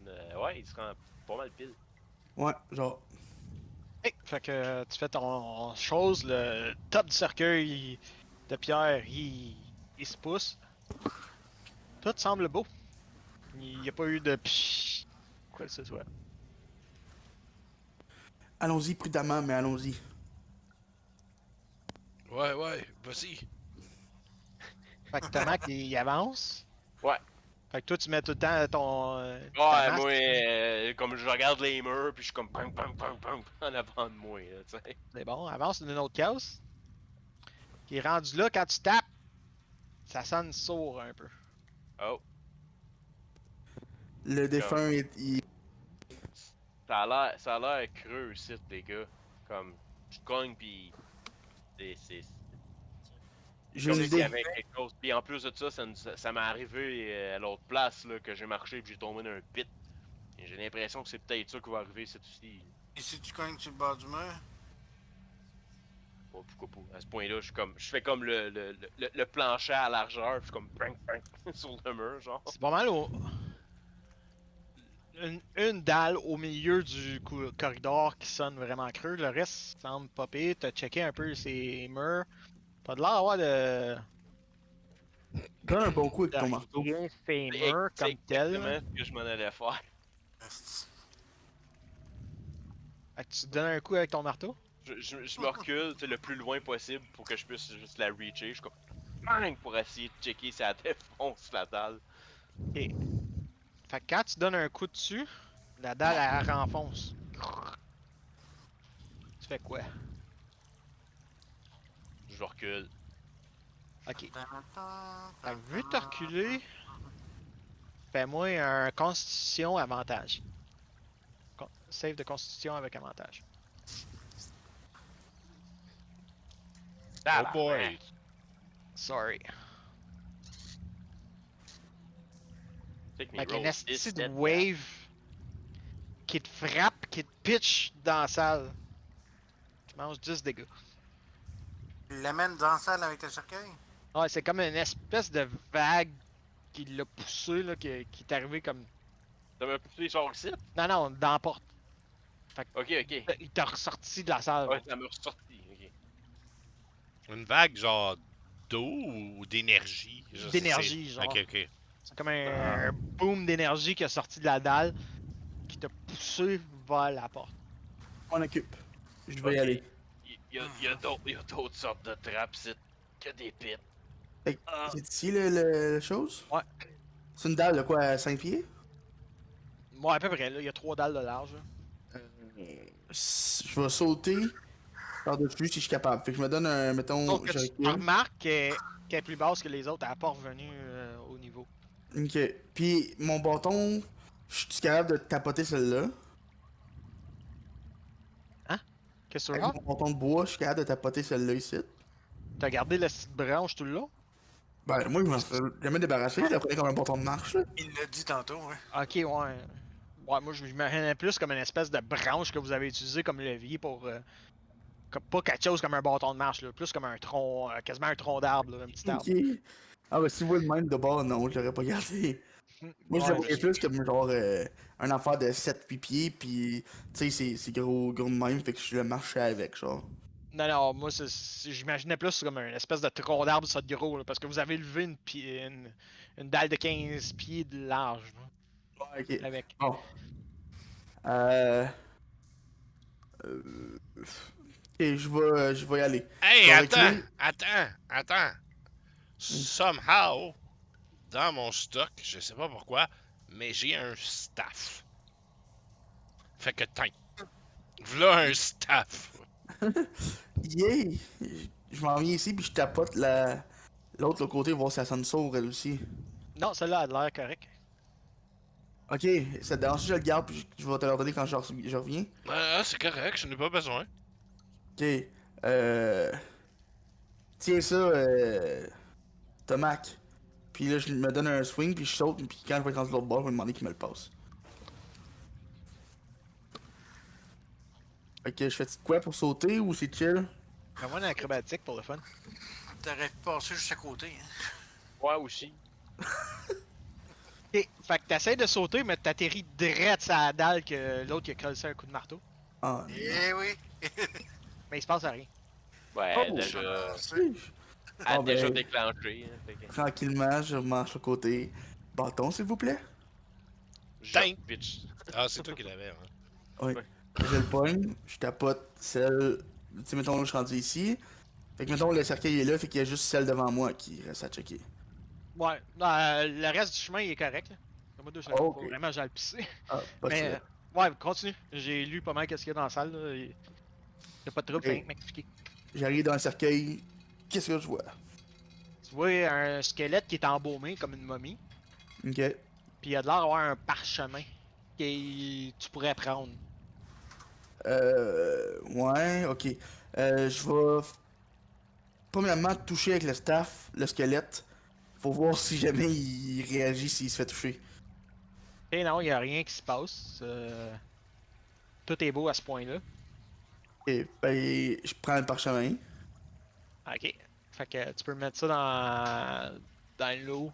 Ouais, il se rend pas mal pile. Ouais, genre. Hey, fait que tu fais ton chose, le top du cercueil de pierre, il se pousse. Tout semble beau. Il n'y a pas eu de psh, quoi que ce soit. Allons-y prudemment, mais allons-y. Ouais, vas-y. Fait que Tomac, il avance. Ouais. Fait que toi, tu mets tout le temps ton. Ta Ouais, masse, moi, tu sais. comme je regarde les murs, puis je suis comme bang, bang, bang, bang, en avant de moi, là, tu sais. C'est bon, avance d'une autre case. Qui est rendu là, quand tu tapes, ça sonne sourd un peu. Oh, Le défunt est. ça a l'air creux ici, les gars. Comme, je cogne, puis c'est J'ai comme une s'il y idée. avait quelque chose. Puis en plus de ça, ça m'est arrivé à l'autre place, là, que j'ai marché, puis j'ai tombé dans un pit. Et j'ai l'impression que c'est peut-être ça qui va arriver cette aussi. Et si tu cognes sur le bord du mur? Bon, pourquoi pas? À ce point-là, je fais comme le plancher à largeur, puis je suis comme bang, bang, sur le mur, genre. C'est pas mal une dalle au milieu du corridor qui sonne vraiment creux. Le reste semble popper. T'as checké un peu ces murs. Pas de l'air d'avoir Donne un bon coup avec de ton marteau. rien ces C'est murs c'est comme tel. exactement ce que je m'en allais faire. Esti. Fait que tu donnes un coup avec ton marteau. Je me recule le plus loin possible pour que je puisse juste la reacher. Je suis comme bang pour essayer de checker si elle défonce la dalle. Ok. Fait que quand tu donnes un coup dessus, la dalle elle renfonce. Tu fais quoi? Je recule. Ok. Fait que vu que t'as reculé, fais-moi un constitution avantage. Save de constitution avec avantage. Oh boy! Sorry. Take me Fait qu'un roll esti this, de that, wave qui te frappe, qui te pitch dans la salle. Tu manges 10 dégâts. Tu l'amènes dans la salle avec le cercueil? Ouais, c'est comme une espèce de vague qui l'a poussé, là, qui est arrivé comme. Ça m'a poussé genre ici? Non, non, dans la porte. Ok, ok. Il t'a ressorti de la salle. Ouais, ça m'a ressorti. Ok. Une vague genre d'eau ou d'énergie? Je sais, D'énergie, genre. Ok, ok. C'est comme un boom d'énergie qui a sorti de la dalle, qui t'a poussé vers la porte. On occupe. Je vais y Ok. aller. Il y a d'autres sortes de trappes ici que des pits. Fait que, Ah. c'est ici le chose? Ouais. C'est une dalle de quoi, à 5 pieds? Ouais, à peu près, là. Il y a 3 dalles de large. Là. Je vais sauter par-dessus si je suis capable. Fait que je me donne un, mettons, Donc, je tu recule. remarques qu'elle est plus basse que les autres. Elle n'a pas revenu au niveau. Ok. Puis mon bâton, je suis capable de tapoter celle-là. Qu'est-ce que tu Avec regardes? mon bâton de bois, je suis capable de tapoter celle-là ici. T'as gardé la petite branche tout le long? Ben, moi, je m'en suis jamais débarrassé. Je la prenais comme un bâton de marche, là. Il l'a dit tantôt, hein. Ok, ouais. Ouais, moi, je m'imaginais plus comme une espèce de branche que vous avez utilisé comme levier pour. Pas quelque chose comme un bâton de marche, là. Plus comme un tronc. Quasiment un tronc d'arbre, là, un petit arbre. Ok. Ah, ben, si vous voulez le même de bord, non, je l'aurais pas gardé. Moi, je le Ouais, voyais plus comme genre un affaire de 7-8 pieds, pis tu sais, c'est gros, gros de même, fait que je le marchais avec, genre. Non, non, moi, j'imaginais plus comme une espèce de tronc d'arbre, ça de gros, là, parce que vous avez levé une dalle de 15 pieds de large. Là. Ouais, ok. avec. Bon. Ok, je vais y aller. Hey, Je vais attends, reculer. attends. Hmm. Somehow, dans mon stock, je sais pas pourquoi, mais j'ai un staff. Fait que tiens, v'là un staff. Yay! Je m'en viens ici, puis je tapote l'autre côté, voir si elle sonne sourd, elle aussi. Non, celle-là a l'air correct. Ok, ça te dérange si je le garde, puis je vais te le donner quand je reviens. C'est correct, je n'ai pas besoin. Ok, euh... Tiens ça, Tomac. Puis là, je me donne un swing, puis je saute, puis quand je vais être rendu de l'autre bord, je vais demander qu'il me le passe. Ok, je fais quoi pour sauter, ou c'est chill? Fais-moi une acrobatique pour le fun. T'aurais pu passer juste à côté. Hein. Ouais, aussi. Ok, fait que t'essaies de sauter, mais t'atterris direct sur la dalle que l'autre qui a collé un coup de marteau. Ah, non. Eh oui! Mais il se passe rien. Ouais, Oh! déjà. Chiche. A Bon, déjà ben, déclenché. Hein, fait que... tranquillement, je marche à côté. Bâton, s'il vous plaît? Je Tiens. pitch. Ah, c'est toi qui l'avais, hein. Oui. Ouais. Je le pogne, je tapote celle. Tu sais, mettons, là, je suis rendu ici. Fait que, mettons, le cercueil est là, fait qu'il y a juste celle devant moi qui reste à checker. Ouais, le reste du chemin il est correct. Là. Donne-moi 2 secondes, Ok. faut vraiment que j'aille pisser. Ah, pas de Mais, stress. ouais, continue. J'ai lu pas mal qu'est-ce qu'il y a dans la salle. Là. Y a pas de trouble, fais rien Hey, que m'expliquer. j'arrive dans le cercueil. Qu'est-ce que je vois? Tu vois un squelette qui est embaumé comme une momie. Ok. Puis il a l'air d'avoir un parchemin que tu pourrais prendre. Ouais, ok. Je vais premièrement toucher avec le staff, le squelette. Faut voir si jamais il réagit s'il se fait toucher. Et non, il y a rien qui se passe. Tout est beau à ce point-là. Et ben, je prends le parchemin. Ok. Fait que tu peux mettre ça dans l'eau.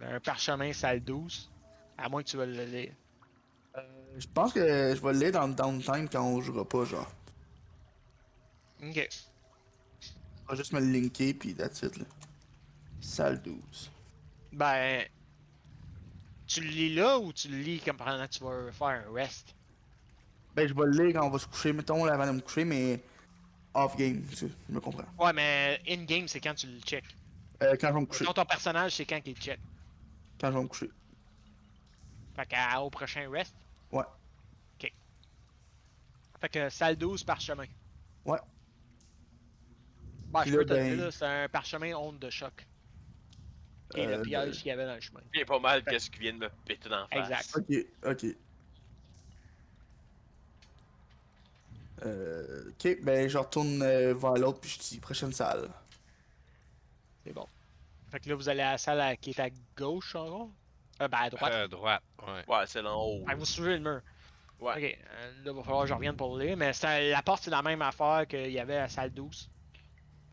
Un parchemin salle 12. À moins que tu veuilles le lire. Je pense que je vais le lire dans le downtime quand on jouera pas, genre. Ok. Je vais juste me le linker, puis that's it, là. Salle 12. Ben, tu le lis là ou tu le lis comme pendant que tu vas faire un rest? Ben, je vais le lire quand on va se coucher, mettons, là, avant de me coucher, mais off-game, tu me comprends. Ouais, mais in-game, c'est quand tu le check. Quand je vais me coucher. Mettons ton personnage, c'est quand qu'il check. Quand je vais me coucher. Fait au prochain rest. Ouais. Ok. Fait que salle 12 parchemin. Ouais. Ben, Puis je là, peux te le dire, ben. là, c'est un parchemin onde de choc. Qui est le piège qu'il y avait dans le chemin. C'est pas mal Fait- qu'est-ce qui vient de me péter d'en Exact. face. Ok, ok. Ok, ben, je retourne vers l'autre, puis je dis prochaine salle. C'est bon. Fait que là, vous allez à la salle qui est à gauche, en gros. Ben, à droite. Droite, ouais. Ouais, c'est là en haut. Fait que vous suivez le mur. Ouais. Ok, là, il va falloir que je revienne pour le lire. Mais la porte, c'est la même affaire qu'il y avait à la salle 12.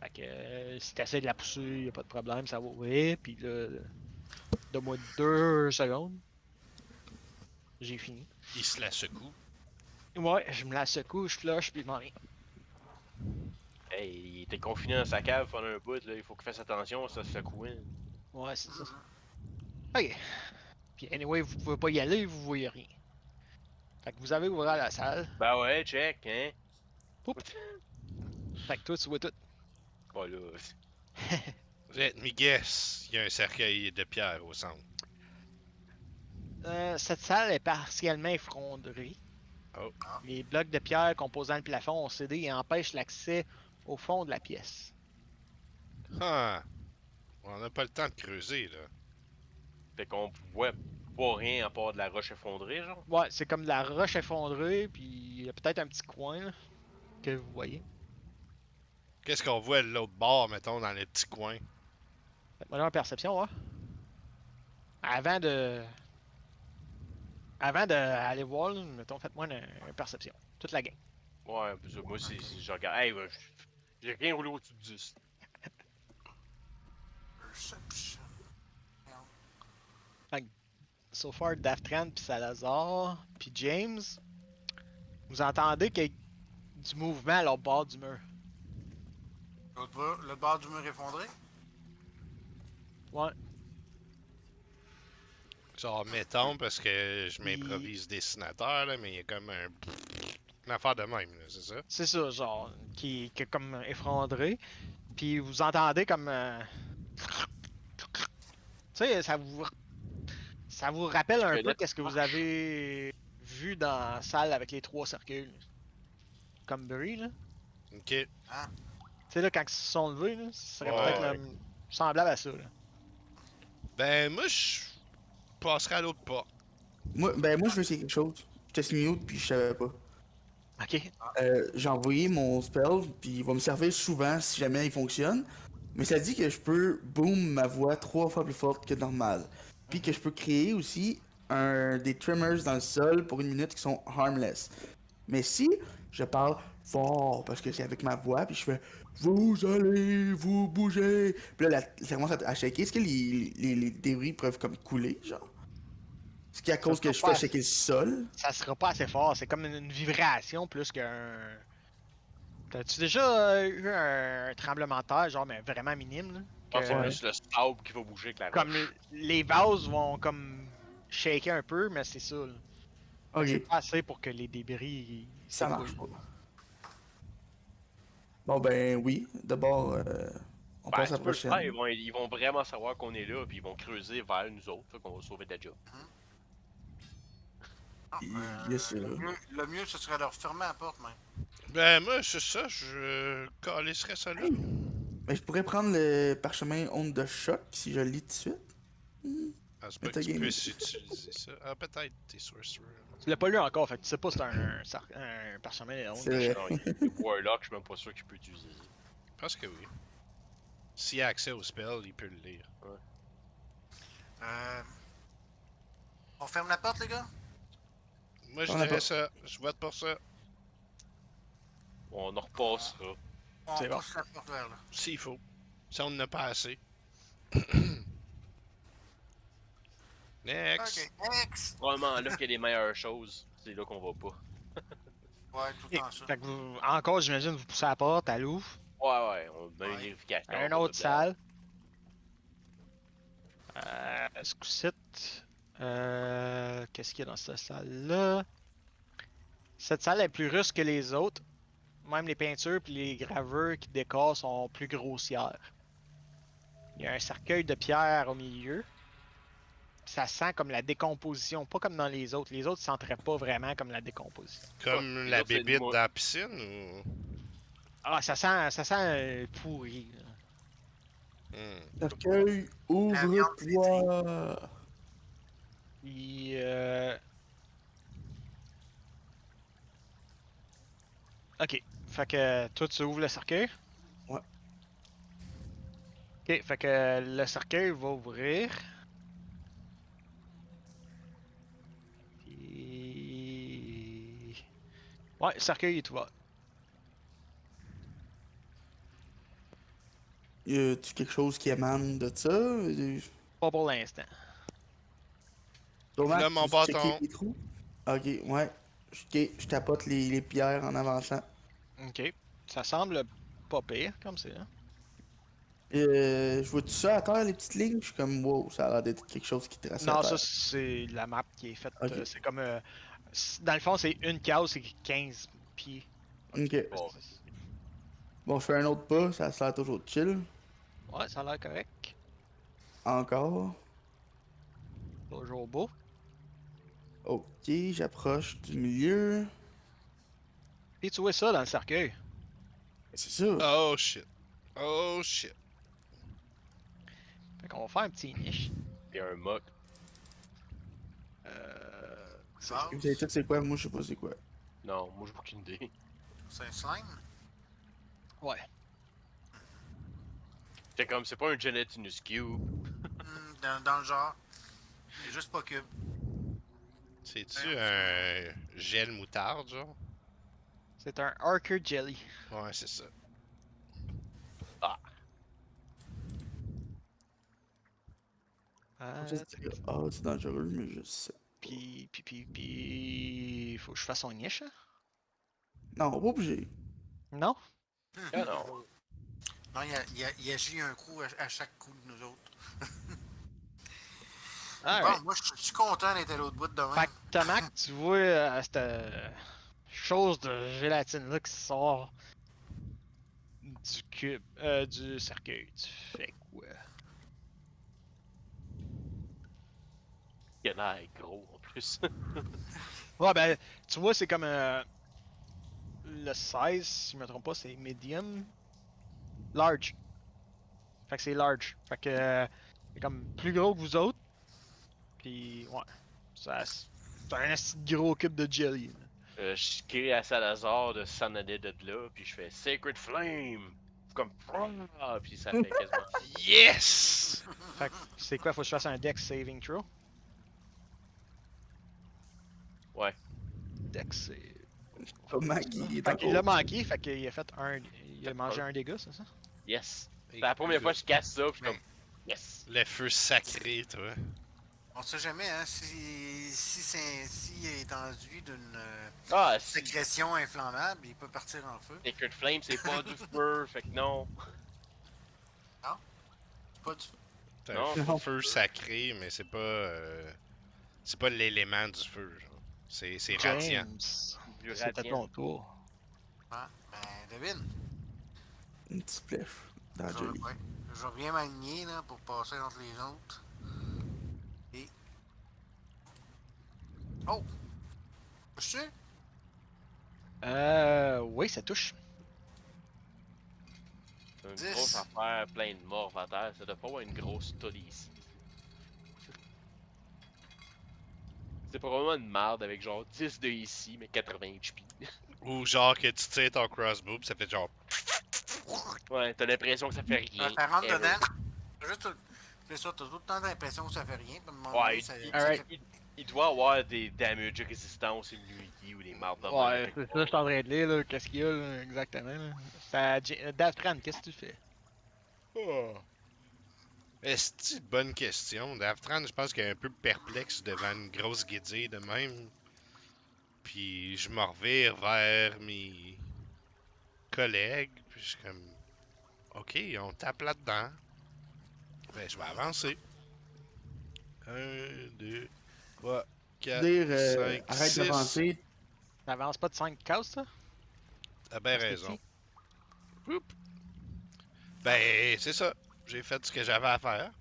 Fait que si tu essaies de la pousser, y a pas de problème, ça va ouvrir. Puis là, donne-moi 2 secondes. J'ai fini. Il se la secoue. Ouais, je me la secoue, je flush, puis je m'en viens. Hey, il était confiné dans sa cave pendant un bout, là. Il faut qu'il fasse attention, ça se secouait. Ouais, c'est ça. Ok. Puis anyway, vous pouvez pas y aller, vous voyez rien. Fait que vous avez ouvert la salle. Ben ouais, check, hein. Poup. Fait que toi, tu vois tout. Bon là. Let me guess. Il y a un cercueil de pierre au centre. Cette salle est partiellement effondrée. Oh. Les blocs de pierre composant le plafond ont cédé et empêchent l'accès au fond de la pièce. Ah. On n'a pas le temps de creuser, là. Fait qu'on voit pas rien à part de la roche effondrée, genre. Ouais, c'est comme de la roche effondrée, puis il y a peut-être un petit coin là, que vous voyez. Qu'est-ce qu'on voit de l'autre bord, mettons, dans les petits coins? Faites-moi là une perception, ouais. Avant de. Avant d'aller voir, là, mettons, faites-moi une perception. Toute la gang. Ouais, parce que moi, je regarde. Hey, ouais, j'ai rien roulé au-dessus de 10. Perception. So far, Daftran, puis Salazar, puis James, vous entendez qu'il y a du mouvement à l'autre bord du mur. Le bord du mur effondré? Ouais. Genre, mettons, parce que je m'improvise dessinateur, là, mais il y a comme une affaire de même, là, c'est ça? C'est ça, genre, qui est comme effondré. Puis vous entendez comme. Tu sais, ça vous rappelle un peu Squelette qu'est-ce que vous marche. avez vu dans la salle avec les 3 cercueils. Là. Comme bruit, là. Ok. Tu sais, là, quand ils se sont levés, là, ce serait Ouais, peut-être ouais. semblable à ça, là. Ben, moi, je passerai à l'autre porte. Moi, je veux essayer quelque chose. J'étais mute puis je savais pas. Ok. J'ai envoyé mon spell, puis il va me servir souvent si jamais il fonctionne. Mais ça dit que je peux boom ma voix 3 fois plus forte que normal. Puis que je peux créer aussi des tremors dans le sol pour 1 minute qui sont harmless. Mais si je parle fort, parce que c'est avec ma voix, puis je fais vous allez vous bouger, puis là ça commence à shaker, est-ce que les débris peuvent comme couler, genre? Est-ce qu'à Ça cause que sera je pas fais assez, shaker le sol? ça sera pas assez fort. C'est comme une vibration plus qu'un. T'as-tu déjà eu un tremblement de terre, genre, mais vraiment minime, là? Je pense que c'est Ouais. plus le sable qui va bouger avec la Comme roche. les vases vont comme shaker un peu, mais c'est ça, là. Fait que c'est Ok, pas assez pour que les débris ça marche s'écoulent. pas. Bon ben oui, d'abord, on Ben, passe à la tu peux le faire, prochaine. ils vont vraiment savoir qu'on est là, puis ils vont creuser vers nous autres, fait qu'on va sauver de la job. Yes, sir. Le mieux, ce serait de refermer la porte, même. Ben, moi, c'est ça, je calisserais ça là. Hey, mais je pourrais prendre le parchemin onde de choc si je le lis tout de suite. Ah, c'est pas que tu Metagaming. puisses utiliser ça. Ah, peut-être, t'es sorcerer. Tu l'as pas lu encore, fait que tu sais pas si c'est un parchemin de honte C'est de vrai. choc. Non, il est Warlock, je suis même pas sûr qu'il peut utiliser ça. Je pense que oui. S'il a accès au spell, il peut le lire. Euh, on ferme la porte, les gars? Moi, je On a dirais pas. ça. Je vote pour ça. On en repassera. On C'est bon. pousse la porte vers là. S'il faut. Si on n'en a pas assez. Next. Ok, next! Probablement là qu'il y a les meilleures choses, c'est là qu'on va pas. Ouais, tout le Et- temps ça. Fait que encore, j'imagine, vous poussez la porte, elle ouvre. Ouais, on met une Ouais. vérification. Une autre salle. Ce coup-ci, qu'est-ce qu'il y a dans cette salle-là? Cette salle est plus russe que les autres. Même les peintures et les gravures qui décorent sont plus grossières. Il y a un cercueil de pierre au milieu. Ça sent comme la décomposition, pas comme dans les autres. Les autres ne sentiraient pas vraiment comme la décomposition. Comme Les la autres, c'est bébite moi. dans la piscine ou. Ah, ça sent pourri. Là. Cercueil, ouvre-toi. Puis, ok. Fait que toi, tu ouvres le cercueil. Ouais. Ok, fait que le cercueil va ouvrir. Puis... Ouais, le cercueil est ouvert. Y a-tu quelque chose qui émane de ça? Pas pour l'instant. Là, Tomac, mon tu veux checker bâton. les trous? Ok, ouais. Ok, je tapote les pierres en avançant. Ok. Ça semble pas pire comme c'est. Hein? Je vois tout ça à terre, les petites lignes? Je suis comme, wow, ça a l'air d'être quelque chose qui trace à Non, ça terre. c'est la map qui est faite. Ok. C'est comme. Dans le fond, c'est une case, c'est 15 pieds. Ok. Bon, Bon, je fais un autre pas, ça a l'air toujours chill. Ouais, ça a l'air correct. Encore. Toujours beau. Ok, j'approche du milieu. Et tu vois ça dans le cercueil. C'est ça. Oh shit. Oh shit. Fait qu'on va faire un petit niche. il y a un mock. Vous savez tout c'est quoi? Moi, je sais pas c'est quoi. Non, moi j'ai aucune idée. C'est un slime? Ouais. C'est comme, c'est pas un gelatinous cube. Dans le genre. C'est juste pas cube. C'est-tu un gel moutarde, genre? C'est un Archer Jelly. Ouais, c'est ça. Ah, c'est dangereux, mais je sais. Puis. Faut que je fasse un niche. Hein? Non, pas obligé. Non? Ah non. Non, il agit un coup à chaque coup de nous autres. Alright. Bon, moi, je suis content d'être à l'autre bout de demain. Fait que Tomac, tu vois cette chose de gélatine-là qui sort du cube, du cercueil. Tu fais quoi? Il a l'air gros en plus. Ouais, ben, tu vois, c'est comme le 16, si je me trompe pas, c'est medium. Large. Fait que c'est large. Fait que c'est comme plus gros que vous autres. Puis, ouais. C'est un assez gros cube de jelly. Là. Je crie à Salazar de s'en aller de là, puis je fais Sacred Flame! Comme. Ah, puis ça fait quasiment. Yes! Fait que c'est quoi? Faut que je fasse un Dex saving throw? Ouais. Dex save. Thomas qui est Fait qu'il l'a encore. manqué, fait qu'il a fait un. Il a mangé un dégât, c'est ça? Yes. C'est la première fois que je casse ça, puis je suis Mais- comme. Yes! Le feu sacré, toi. On sait jamais, hein, si est enduit d'une Ah, si sécrétion inflammable, il peut partir en feu. Sacred Flame, c'est pas du feu, fait que non. C'est pas du... C'est Non, un non. feu sacré, mais c'est pas l'élément du feu, genre. C'est radiant. James. Du C'est peut-être radiant. ton tour. Hein? Ben, devine. Une petite flèche dans le Je, jelly. ouais, je vais bien m'aligner là, pour passer entre les autres. Et... Oh! Je sais? Oui, ça touche. C'est une 10. grosse affaire, plein de morts à terre. Ça doit pas avoir une grosse tollie ici. C'est probablement une marde avec genre 10 de ici, mais 80 HP. Ou genre que tu tires ton crossbow, pis ça fait genre. Ouais, t'as l'impression que ça fait rien. Ça rentre ever. dedans. Juste, c'est ça, t'as tout le temps l'impression que ça fait rien. Puis à un moment donné, Ouais, ça, Alright. il doit avoir des damage résistance immunity ou des mardes de même Ouais, avec c'est ça. ça, je suis en train de lire, là. Qu'est-ce qu'il y a, là, exactement, là. Daftran, qu'est-ce que tu fais? Oh. Est-ce une bonne question? Daftran, je pense qu'il est un peu perplexe devant une grosse guédille de même. Puis je me revire vers mes collègues, puis je suis comme. Ok, on tape là-dedans. Ben, je vais avancer. 1, 2, 3, 4, Dire, 5, arrête 6. d'avancer. T'avances pas de 5 cases, ça? T'as bien Parce que raison. si- Oups. Ben, c'est ça. J'ai fait ce que j'avais à faire.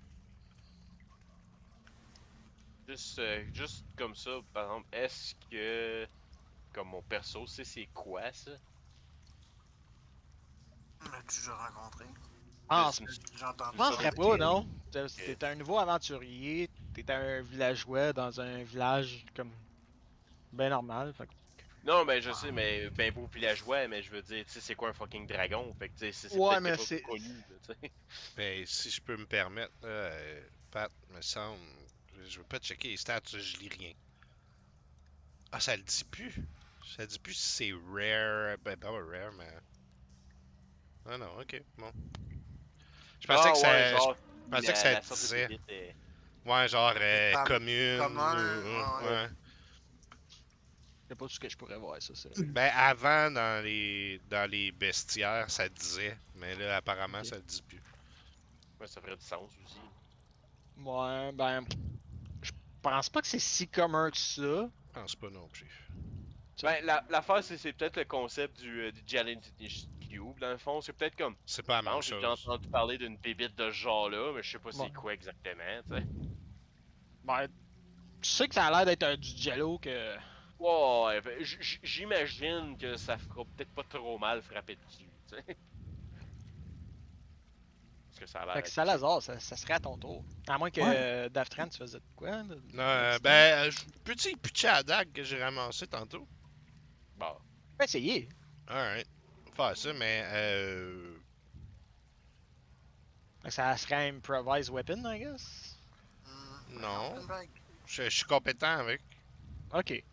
Juste comme ça, par exemple, est-ce que. Comme mon perso sait c'est quoi ça? L'as-tu déjà rencontré? Ah, C'est une- J'entends je penserais sorte pas, de- non. T'es un nouveau aventurier, t'es un villageois dans un village comme ben normal. Fait que- Non, ben je sais, mais ben beau villageois, mais je veux dire, tu sais, c'est quoi un fucking dragon? Fait que tu sais, c'est Ouais, peut-être mais quelque chose de c'est. connu, là, tu sais. Ben, si je peux me permettre, là, Pat, me semble. Je veux pas checker les stats, je lis rien. Ah, ça le dit plus. Ça dit plus si c'est rare. Ben, pas rare, mais. Ah non, ok, bon. Je pensais Ah que ouais, ça. genre, Je pensais que ça la sorte de disait. bébite est... Ouais, genre Comme- commune. commun, ou- ouais. ouais. Je sais pas ce que je pourrais voir, ça, c'est. Ben, avant, dans les bestiaires, ça disait. Mais là, apparemment, Ok. ça le dit plus. Ouais, ça ferait du sens aussi. Ouais, ben. Je pense pas que c'est si commun que ça. Je pense pas non plus. Ben, l'affaire, c'est peut-être le concept du Challenge Cube, dans le fond. C'est peut-être comme. C'est pas la Je même pense que j'ai déjà chose. entendu parler d'une bébite de ce genre-là, mais je sais pas c'est Ouais. quoi exactement, tu sais. Ben, tu sais que ça a l'air d'être du jello que. Ouais, ben, j'imagine que ça fera peut-être pas trop mal frapper dessus, tu sais. Parce que ça a l'air Fait que d'être Salazar, ça serait à ton tour. À moins que Daftran, tu faisais de quoi? Non, ben, petit pitcher à dague que j'ai ramassé tantôt. bon. Tu peux essayer. Alright. Faire ça, mais Fait que ça serait un improvised weapon, I guess. Non. Une blague. je suis compétent avec. Ok.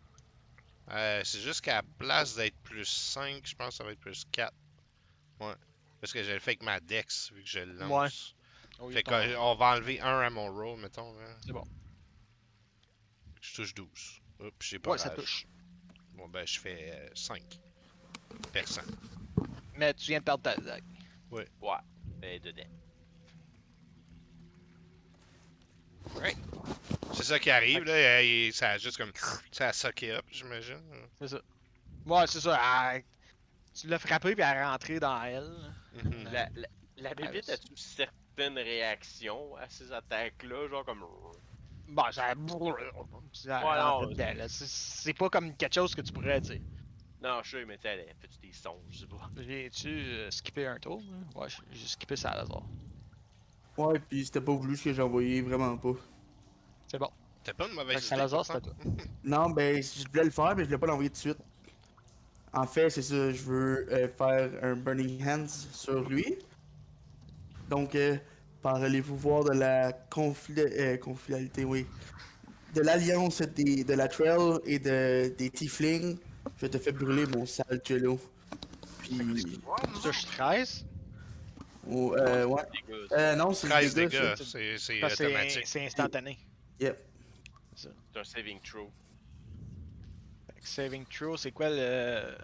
C'est juste qu'à la place d'être plus 5, je pense que ça va être plus 4. Ouais. Parce que je le fais avec ma dex, vu que je le lance. Oh, Fait ton- qu'on va enlever 1 à mon roll, mettons. Là. C'est bon. Je touche 12. Oups, j'ai pas Ouais, ça rage. touche. Bon, ben, je fais 5. Percent. Mais tu viens de perdre ta dague. Ouais. Ben, dedans. Right. C'est ça qui arrive, là. Ça a juste comme. Ça a sucké up, j'imagine. C'est ça. Ouais, c'est ça. Tu l'as frappé puis elle est rentrée dans elle. Mhm. La bébite ouais, a-tu certaines réactions à ces attaques-là? Genre comme. Bon, ça. Ça Ouais, rentrait non, dedans, là. C'est pas comme quelque chose que tu pourrais dire. non, je sais, mais tu sais, elle fait des sons, je sais pas. J'ai-tu skippé un tour? Là? Ouais, j'ai skippé ça à hasard. Ouais, pis c'était pas voulu ce que j'ai envoyé, vraiment pas. C'est bon. T'as pas une Fait mauvaise que idée, Salazar, pourtant. c'était toi. Non, ben, je voulais le faire, mais je voulais pas l'envoyer tout de suite. En fait, c'est ça, je veux faire un Burning Hands sur lui. Donc, par les pouvoirs de la confidalité, oui. De l'alliance de la Trail et des Tieflings, je te fais brûler mon sale Jello. Puis, Ouais, Tu nous touches autres. 13. ouais. Les gars, ça. Non, c'est du 13 dégât, ça. dégâts, C'est c'est parce que automatique. c'est instantané. Yep. C'est ça. C'est un saving throw. Fait que saving throw, c'est quoi le.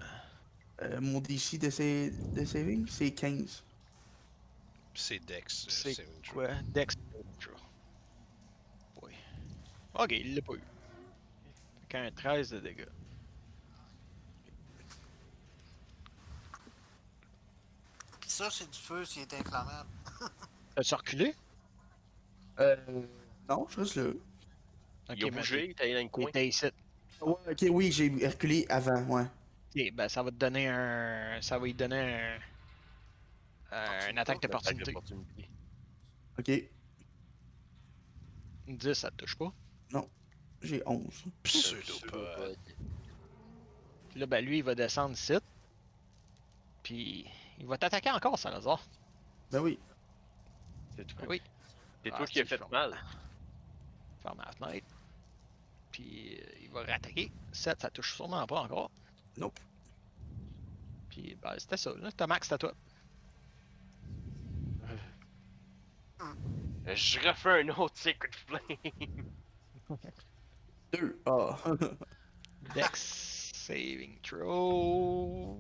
Mon DC de saving, c'est 15. C'est Dex, C'est saving throw. quoi? Dex saving throw. Oui. Ok, il l'a pas eu. Fait qu'un 13 de dégâts. Pis ça, c'est du feu s'il est inflammable. As-tu reculé? Euh, non, je reste là. Ok, Il a mais bougé, il est allé dans le coin. t'es ici. Ouais, ok, oui, j'ai reculé avant, ouais. Ok, ben ça va te donner un. Ça va lui donner une attaque Une attaque d'opportunité. d'opportunité. Ok, 10, ça te touche pas. non, j'ai 11. Pseudopode. Puis là, ben lui, il va descendre ici. Puis il va t'attaquer encore, Salazar. Ben oui. C'est toi. Ben oui. C'est Ah, toi qui as si, fait je ferme- mal. Ferme la fenêtre. Puis il va rattaquer. 7, ça touche sûrement pas encore. Nope. Puis ben c'était ça. Là, ta max, c'était à toi. Je refais un autre Secret Flame. 2. Ah. Dex saving throw.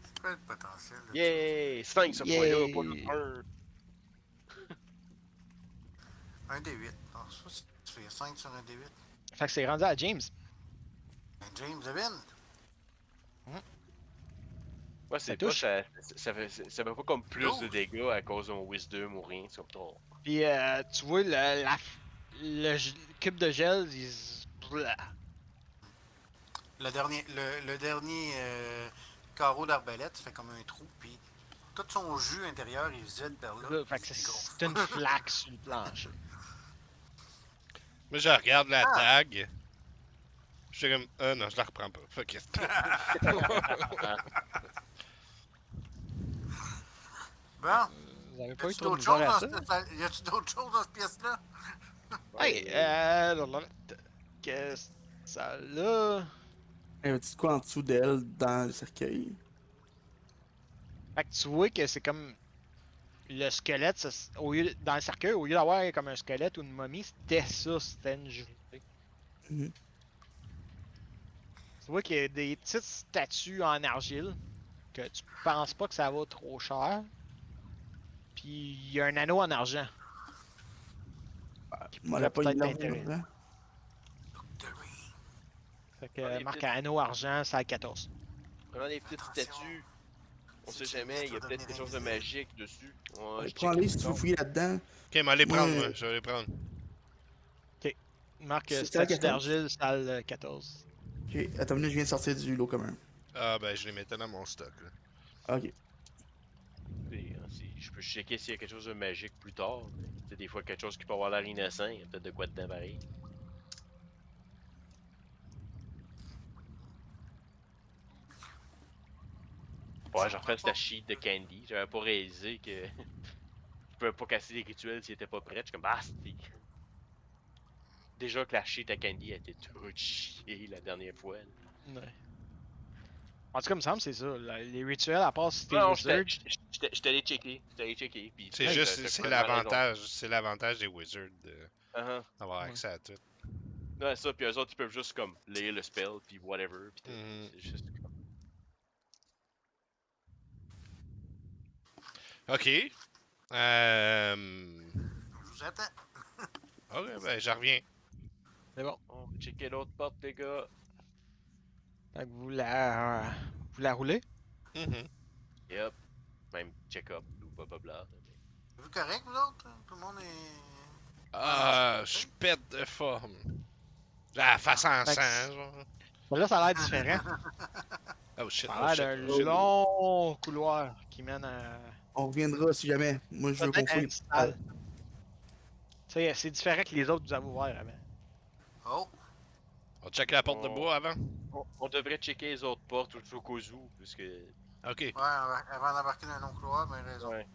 C'est pas le potentiel. Là. Yay! 5 ce fois-là, pas juste Yay! 1. Un D8. Ah, ça, tu fais 5 sur un D8. Fait que c'est rendu à James. Ben, James Devin. Ouais, Ça c'est pas, touche. ça fait pas comme plus de dégâts à cause de mon Wisdom ou rien, c'est comme trop. Puis tu vois le cube de gel, il se. Le dernier carreau d'arbalète fait comme un trou, puis tout son jus intérieur il se vide vers là. Là, fait que puis il gonfle. c'est une flaque sur le plancher. Moi, je regarde la dague. Je suis comme, non, je la reprends pas. Fuck it. Bon, Vous avez y pas eu a-tu trop de d'autres choses misère à dans ça? cette... Y a-tu d'autres choses dans cette pièce-là? Hey, qu'est-ce que ça là? Il y a un petit quoi en dessous d'elle dans le cercueil. Fait que tu vois que c'est comme le squelette, dans le cercueil, au lieu d'avoir comme un squelette ou une momie, c'était ça, c'était une journée. Mhm. Tu vois qu'il y a des petites statues en argile que tu penses pas que ça va trop cher. Puis il y a un anneau en argent. Qui Moi, la pourrait poigne peut-être de t'intéresser. l'argent. Fait que Ah, les marque petites- anneau argent, c'est à 14. Prenons les petites Attention. statues. On Si sait tu jamais, il y a mets, tu vas peut-être quelque chose de devenir magique dessus. Ouais, Ouais, je prends-les check si tu ça. veux fouiller là-dedans. Ok, mais allez prendre, Ouais. moi. Je vais les prendre. Marque C'est à statue 14? d'argile, salle 14. Ok, attends une minute, je viens de sortir du lot commun. Ah, ben, je les mettais dans mon stock, là. Ok. Je peux checker s'il y a quelque chose de magique plus tard. Mais, tu sais, des fois, quelque chose qui peut avoir l'air innocent, il y a peut-être de quoi dedans pareil. Ouais, je refais cette sheet de Candy. J'avais pas réalisé que je pouvais pas casser les rituels s'ils étaient pas prêts. Je suis comme, ah, c'est. Déjà que la sheet à Candy a été toute chier la dernière fois. Là. Ouais. En tout cas, il me semble que c'est ça. Les rituels, à part si t'es Non, wizard, j'étais allé checker. J'étais allé checker. Puis, C'est ouais, juste, t'as c'est complètement raison. l'avantage. C'est l'avantage des wizards Uh-huh. d'avoir Ouais. accès à tout. Ouais, ça, puis eux autres, ils peuvent juste comme lire le spell, puis whatever. Puis Mhm. c'est juste comme. Ok. Je vous attends. Ok, ben, je reviens. C'est bon. On va checker l'autre porte, les gars. Fait que vous la roulez. Mhm. Yep. Même check-up ou blablabla. Vous correct, vous autres? Tout le monde est. Ah, je pète de forme. La face en Fait que sang, genre. Mais là, ça a l'air différent. Oh shit, Ça oh a shit, l'air d'un oh shit. long couloir qui mène à. On reviendra si jamais. Moi, je veux qu'on Peut-être à fouille. une salle. Tu sais, c'est différent que les autres que vous avez ouverts avant. Oh! On check la porte de bois avant? On devrait checker les autres portes au cas où, puisque. Ok. Ouais, avant d'embarquer dans un long couloir, ben raison. Ouais.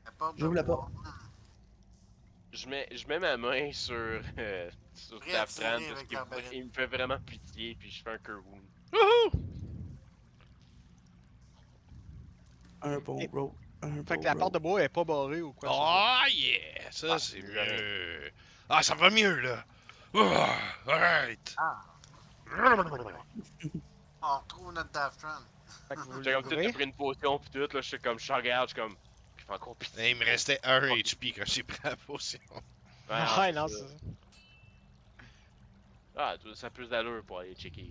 La porte de J'ouvre la bois. Je mets ma main sur, sur Prêt à tirer Tafran parce avec qu'il l'arbalète. il me fait vraiment pitié, puis je fais un cure wound. Wouhou! Un bon Et- roll. Un Fait bon que la porte roll. de bois est pas barrée ou quoi que ce soit. Oh yeah! Ça, Ah, c'est mieux que rien. mieux. Ah, ça va mieux, là. Ah, alright. Ah! On retrouve notre Daftran. Fait que vous J'ai comme tout l'ouvrez. pris une potion pis tout, là, je regarde, je suis comme. Je fais encore pitié. Et il me restait 1 HP quand j'ai pris la potion. Ouais, non, c'est ça. Ah, ça a plus d'allure pour aller checker.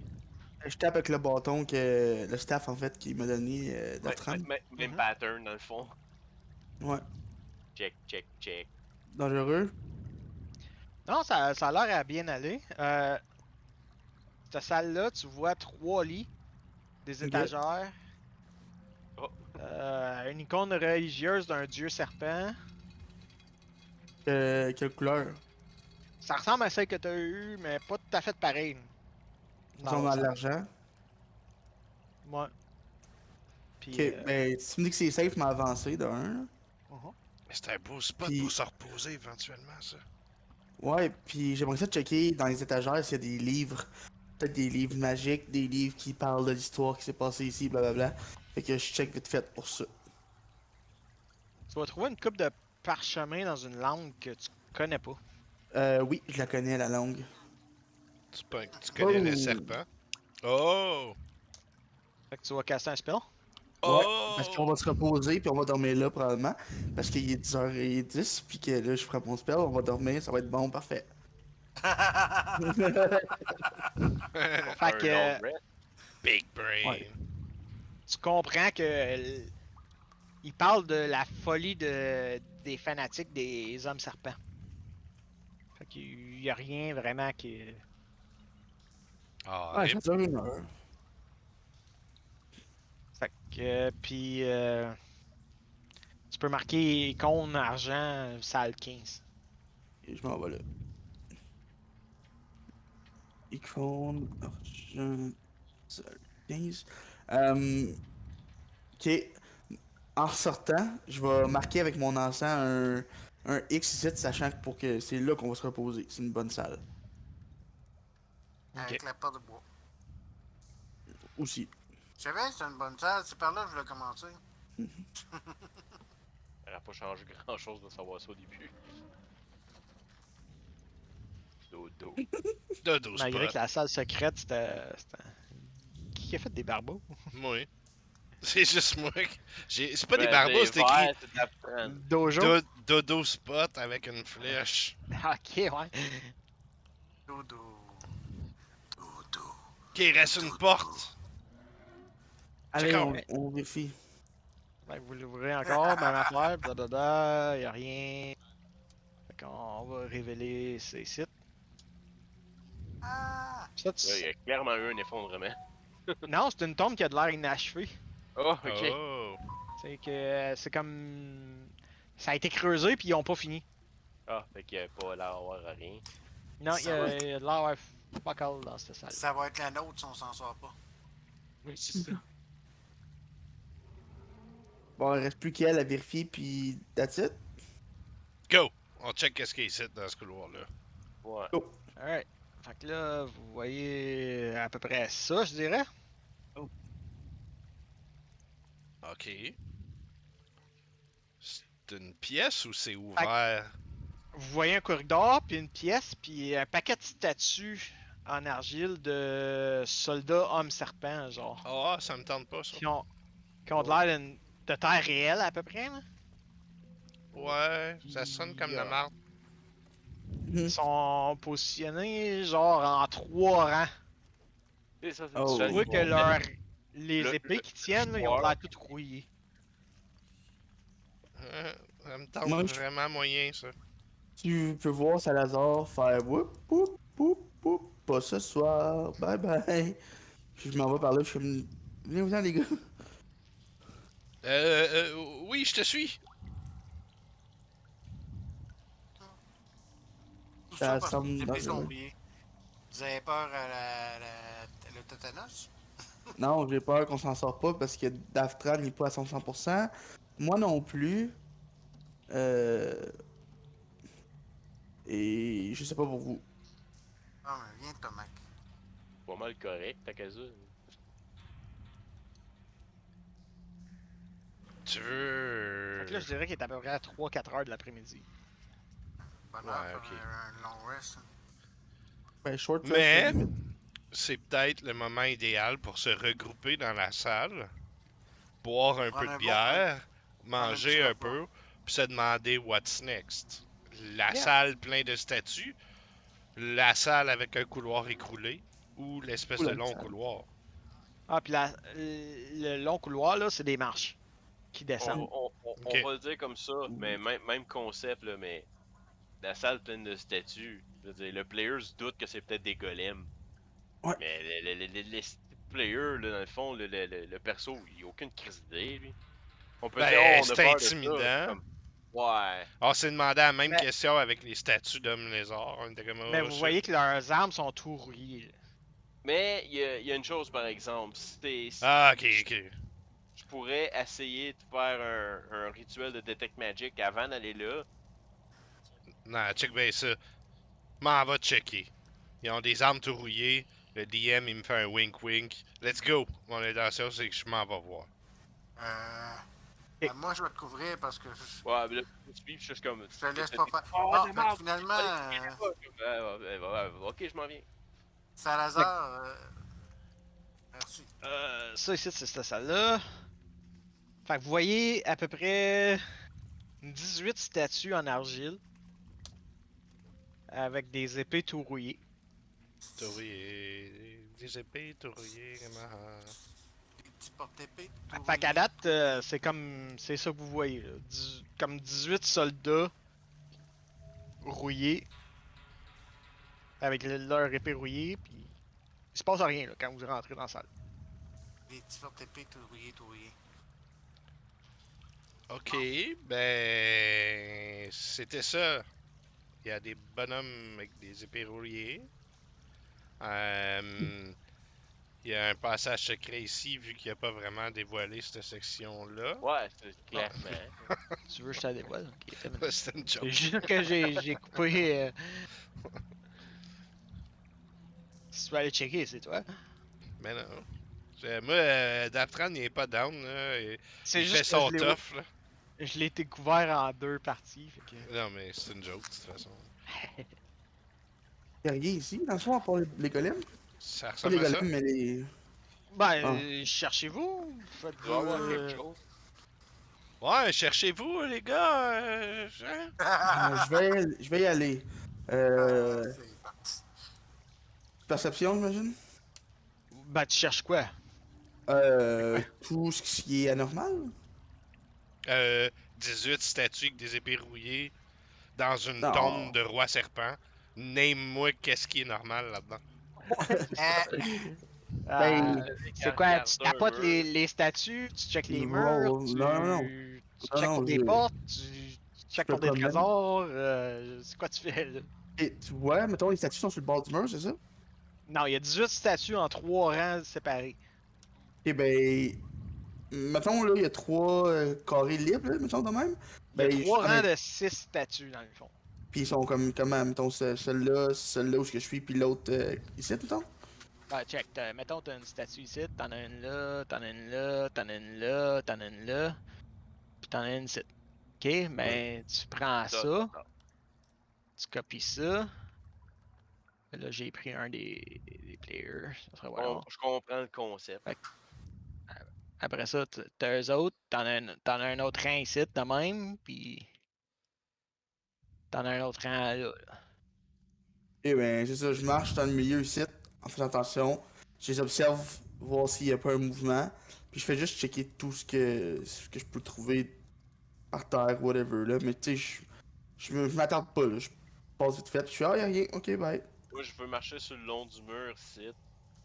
Je tape avec le bâton que le staff, en fait, qui m'a donné d'Aftran. Même Mhm. pattern dans le fond. Ouais. Check, check, check. Dangereux. Non, ça a l'air à bien aller. Cette salle-là, tu vois 3 lits, des Ok. étagères, Oh. une icône religieuse d'un dieu serpent. Quelle couleur? Ça ressemble à celle que tu as eue, mais pas tout à fait pareil. Ça ressemble à de l'argent. Ouais. Puis, Ok, ben, si tu me dis que c'est safe, m'a avancé de un. mhm. Mais c'est un beau spot Puis- pour se reposer éventuellement, ça. Ouais, puis j'aimerais ça checker dans les étagères s'il y a des livres. Peut-être des livres magiques, des livres qui parlent de l'histoire qui s'est passée ici, blablabla. Fait que je check vite fait pour ça. Tu vas trouver une coupe de parchemin dans une langue que tu connais pas. Oui, je la connais, la langue. Tu connais le Oh. serpent? Oh! Fait que tu vas casser un spell. Ouais, Oh! parce qu'on va se reposer, puis on va dormir là, probablement. Parce qu'il est 10h10, puis que là, je ferai mon spell, on va dormir, ça va être bon, parfait. Fait que Un long rest. Big brain. Ouais. tu comprends que il parle de la folie des fanatiques des hommes serpents. Fait qu'il y a rien vraiment qui. Ah, Ouais, rip. ça dure 1 heure. Fait que puis tu peux marquer icône argent salle 15. Et je m'en vais là. Icône, argent, sol, 15. Ok. En ressortant, je vais marquer avec mon encens un X ici, sachant que pour que c'est là qu'on va se reposer. C'est une bonne salle. Avec la porte de bois. Aussi. Je savais que c'était une bonne salle, c'est par là que je voulais commencer. Ça n'a pas changé grand chose de savoir ça au début. Dodo. Dodo Malgré spot. que la salle secrète, Qui a fait des barbeaux? Moi. C'est juste moi. C'est pas des Ben, barbeaux, c'est écrit verts, c'est Tafran. Dojo? Dodo spot avec une flèche. Ok, ouais. Dodo. Dodo. Ok, il reste une porte. Allez, Check on vérifie. Fait que vous l'ouvrez encore, même affaire, blablabla, y a rien. Fait qu'on va révéler ces sites. Ah! Ça, Là, il y a clairement eu un effondrement. Non, c'est une tombe qui a de l'air inachevée. Oh, ok. Oh. C'est que c'est comme. Ça a été creusé puis ils ont pas fini. Ah, fait qu'il n'y a pas l'air d'avoir rien. Non, il y Ça a va. il y a de l'air pas calme dans cette salle. Ça va être la nôtre si on s'en sort pas. Oui, c'est ça. Bon, il reste plus qu'elle à vérifier, puis that's it. Go! On check qu'est-ce qu'il y a ici dans ce couloir-là. Ouais. Alright. Fait que là, vous voyez à peu près ça, je dirais. Ok. C'est une pièce ou c'est ouvert? Vous voyez un corridor, puis une pièce, puis un paquet de statues en argile de soldats hommes serpents, genre. Ah, ça me tente pas ça. Qui ont de l'air de terre réelle à peu près, là. Ouais, ça sonne comme Yeah. la marde. Ils sont positionnés genre en 3 rangs. C'est ça, Oh. Tu vois que les le- épées le- qui tiennent, là, ils ont l'air toutes rouillées. Ça me tente Moi, vraiment moyen, ça. tu peux voir Salazar faire whoop, whoop, whoop, whoop. Pas ce soir. Bye bye. Puis je m'en vais par là. Je suis comme. Venez-vous-en, les gars. Oui, je te suis. Tout Ça ça parce que semble les épées sont dangereux. rouillées. Vous avez peur à le tétanos? Non, j'ai peur qu'on s'en sort pas parce que Daftran n'est pas à son 100%. Moi non plus. Euh... Et je sais pas pour vous. Ah, mais viens, Tomac. Pas mal correct, t'as qu'à ça. Tu Fait veux. que là, je dirais qu'il est à peu près à 3-4 heures de l'après-midi. Bonheur Ouais, pour ok. un long rest. Hein. Ben, short rest, Mais limite. c'est peut-être le moment idéal pour se regrouper dans la salle, boire un peu Prendre de un bière, prendre un petit manger un repas. peu, puis se demander what's next. La Yeah. salle pleine de statues, la salle avec un couloir écroulé, ou l'espèce Ou de la long salle. couloir. Ah, puis le long couloir, là, c'est des marches qui descendent. On Ok. va le dire comme ça, mais même concept, là, mais la salle pleine de statues, je veux dire, le player se doute que c'est peut-être des golems. Ouais. Mais les players, là, dans le fond, le perso, il a aucune crise d'idée, lui. On peut dire, Ben, oh, on a c'est peur de ça. intimidant. Comme, ouais. On s'est demandé la même Mais- question avec les statues d'hommes lézards. On était comme, Mais oh vous shit. voyez que leurs armes sont tout rouillées. Là. Mais il y a une chose, par exemple. Ah, ok, ok. Je pourrais essayer de faire un rituel de Detect Magic avant d'aller là. Non, check bien ça. M'en va checker. Ils ont des armes tout rouillées. Le DM, il me fait un wink-wink. Let's go! Mon intention, c'est que je m'en vais voir. Moi, je vais te couvrir parce que je Ouais, mais là, je suis juste comme. te laisse pas faire. Oh, Bon, de fait que merde! finalement, Ok, je m'en viens. Salazar, merci. Ça ici, c'est cette salle-là. Fait que vous voyez à peu près 18 statues en argile. Avec des épées tout rouillées. Tourier. Des épées, tourier, comment. Des petits porte-épées. tout Fait qu'à rouillés. date, c'est comme. C'est ça que vous voyez. Là. Comme 18 soldats rouillés. Avec leur épée rouillée. Puis il se passe rien là, quand vous rentrez dans la salle. Des petits porte-épées tout rouillés, tout rouillés. Ok, ben. C'était ça. Il y a des bonhommes avec des épées rouillées. Il y a un passage secret ici, vu qu'il n'y a pas vraiment dévoilé cette section-là. Ouais, c'est clairement. Tu veux que je te la dévoile? Ok, t'as une minute. C'était une C'est joke. juste que j'ai coupé. Si tu veux aller checker, c'est toi. Mais non. Moi, Daftran, il est pas down, là. C'est Il fait juste que son tough, là. je l'ai découvert en 2 parties. Fait que... Non, mais c'est une joke, de toute façon. Y'a rien ici, dans le fond, à part les golems. Ça Pas les ressemble à ça? golems, mais les. Ben, Ah. Cherchez-vous. Faites Il doit y avoir quelque chose. Ouais, cherchez-vous, les gars. Hein? Je vais y aller. C'est parti. Perception, j'imagine. Ben, tu cherches quoi? Tout ce qui est anormal. 18 statues avec des épées rouillées dans une Non. tombe de roi serpent. Name-moi qu'est-ce qui est normal là-dedans. Ben, C'est quoi? Tu tapotes les statues, tu checkes les murs, non, non. tu Non, checkes non, pour des je- portes, tu checkes me pour des promène. trésors, c'est quoi tu fais là? Et tu vois, mettons, les statues sont sur le bord du mur, c'est ça? Non, il y a 18 statues en 3 rangs séparés. Et ben, mettons, là, il y a 3 carrés libres, là, mettons, de même. Il y a Ben, 3 rangs de 6 statues dans le fond. Puis ils sont comme, comment, mettons, celle-là où je suis, puis l'autre ici, mettons. Ben, check, mettons, t'as une statue ici, t'en as une là, t'en as une là, t'en as une là, t'en as une là, pis t'en as une ici. Ok, ben, tu prends ça, tu copies ça. Là, j'ai pris un des players. Ça serait voilà. Je comprends le concept. Après ça, t'as eux autres, t'en as un autre rang ici de même, puis t'en as un autre rang là. Et ben, c'est ça, je marche dans le milieu ici, en faisant attention. Je les observe, voir s'il n'y a pas un mouvement. Puis je fais juste checker tout ce que je peux trouver par terre, whatever, là. Mais tu sais, je m'attarde pas, là. Je passe vite fait, puis je fais, ah, y'a rien, ok, bye. Moi, je veux marcher sur le long du mur, ici,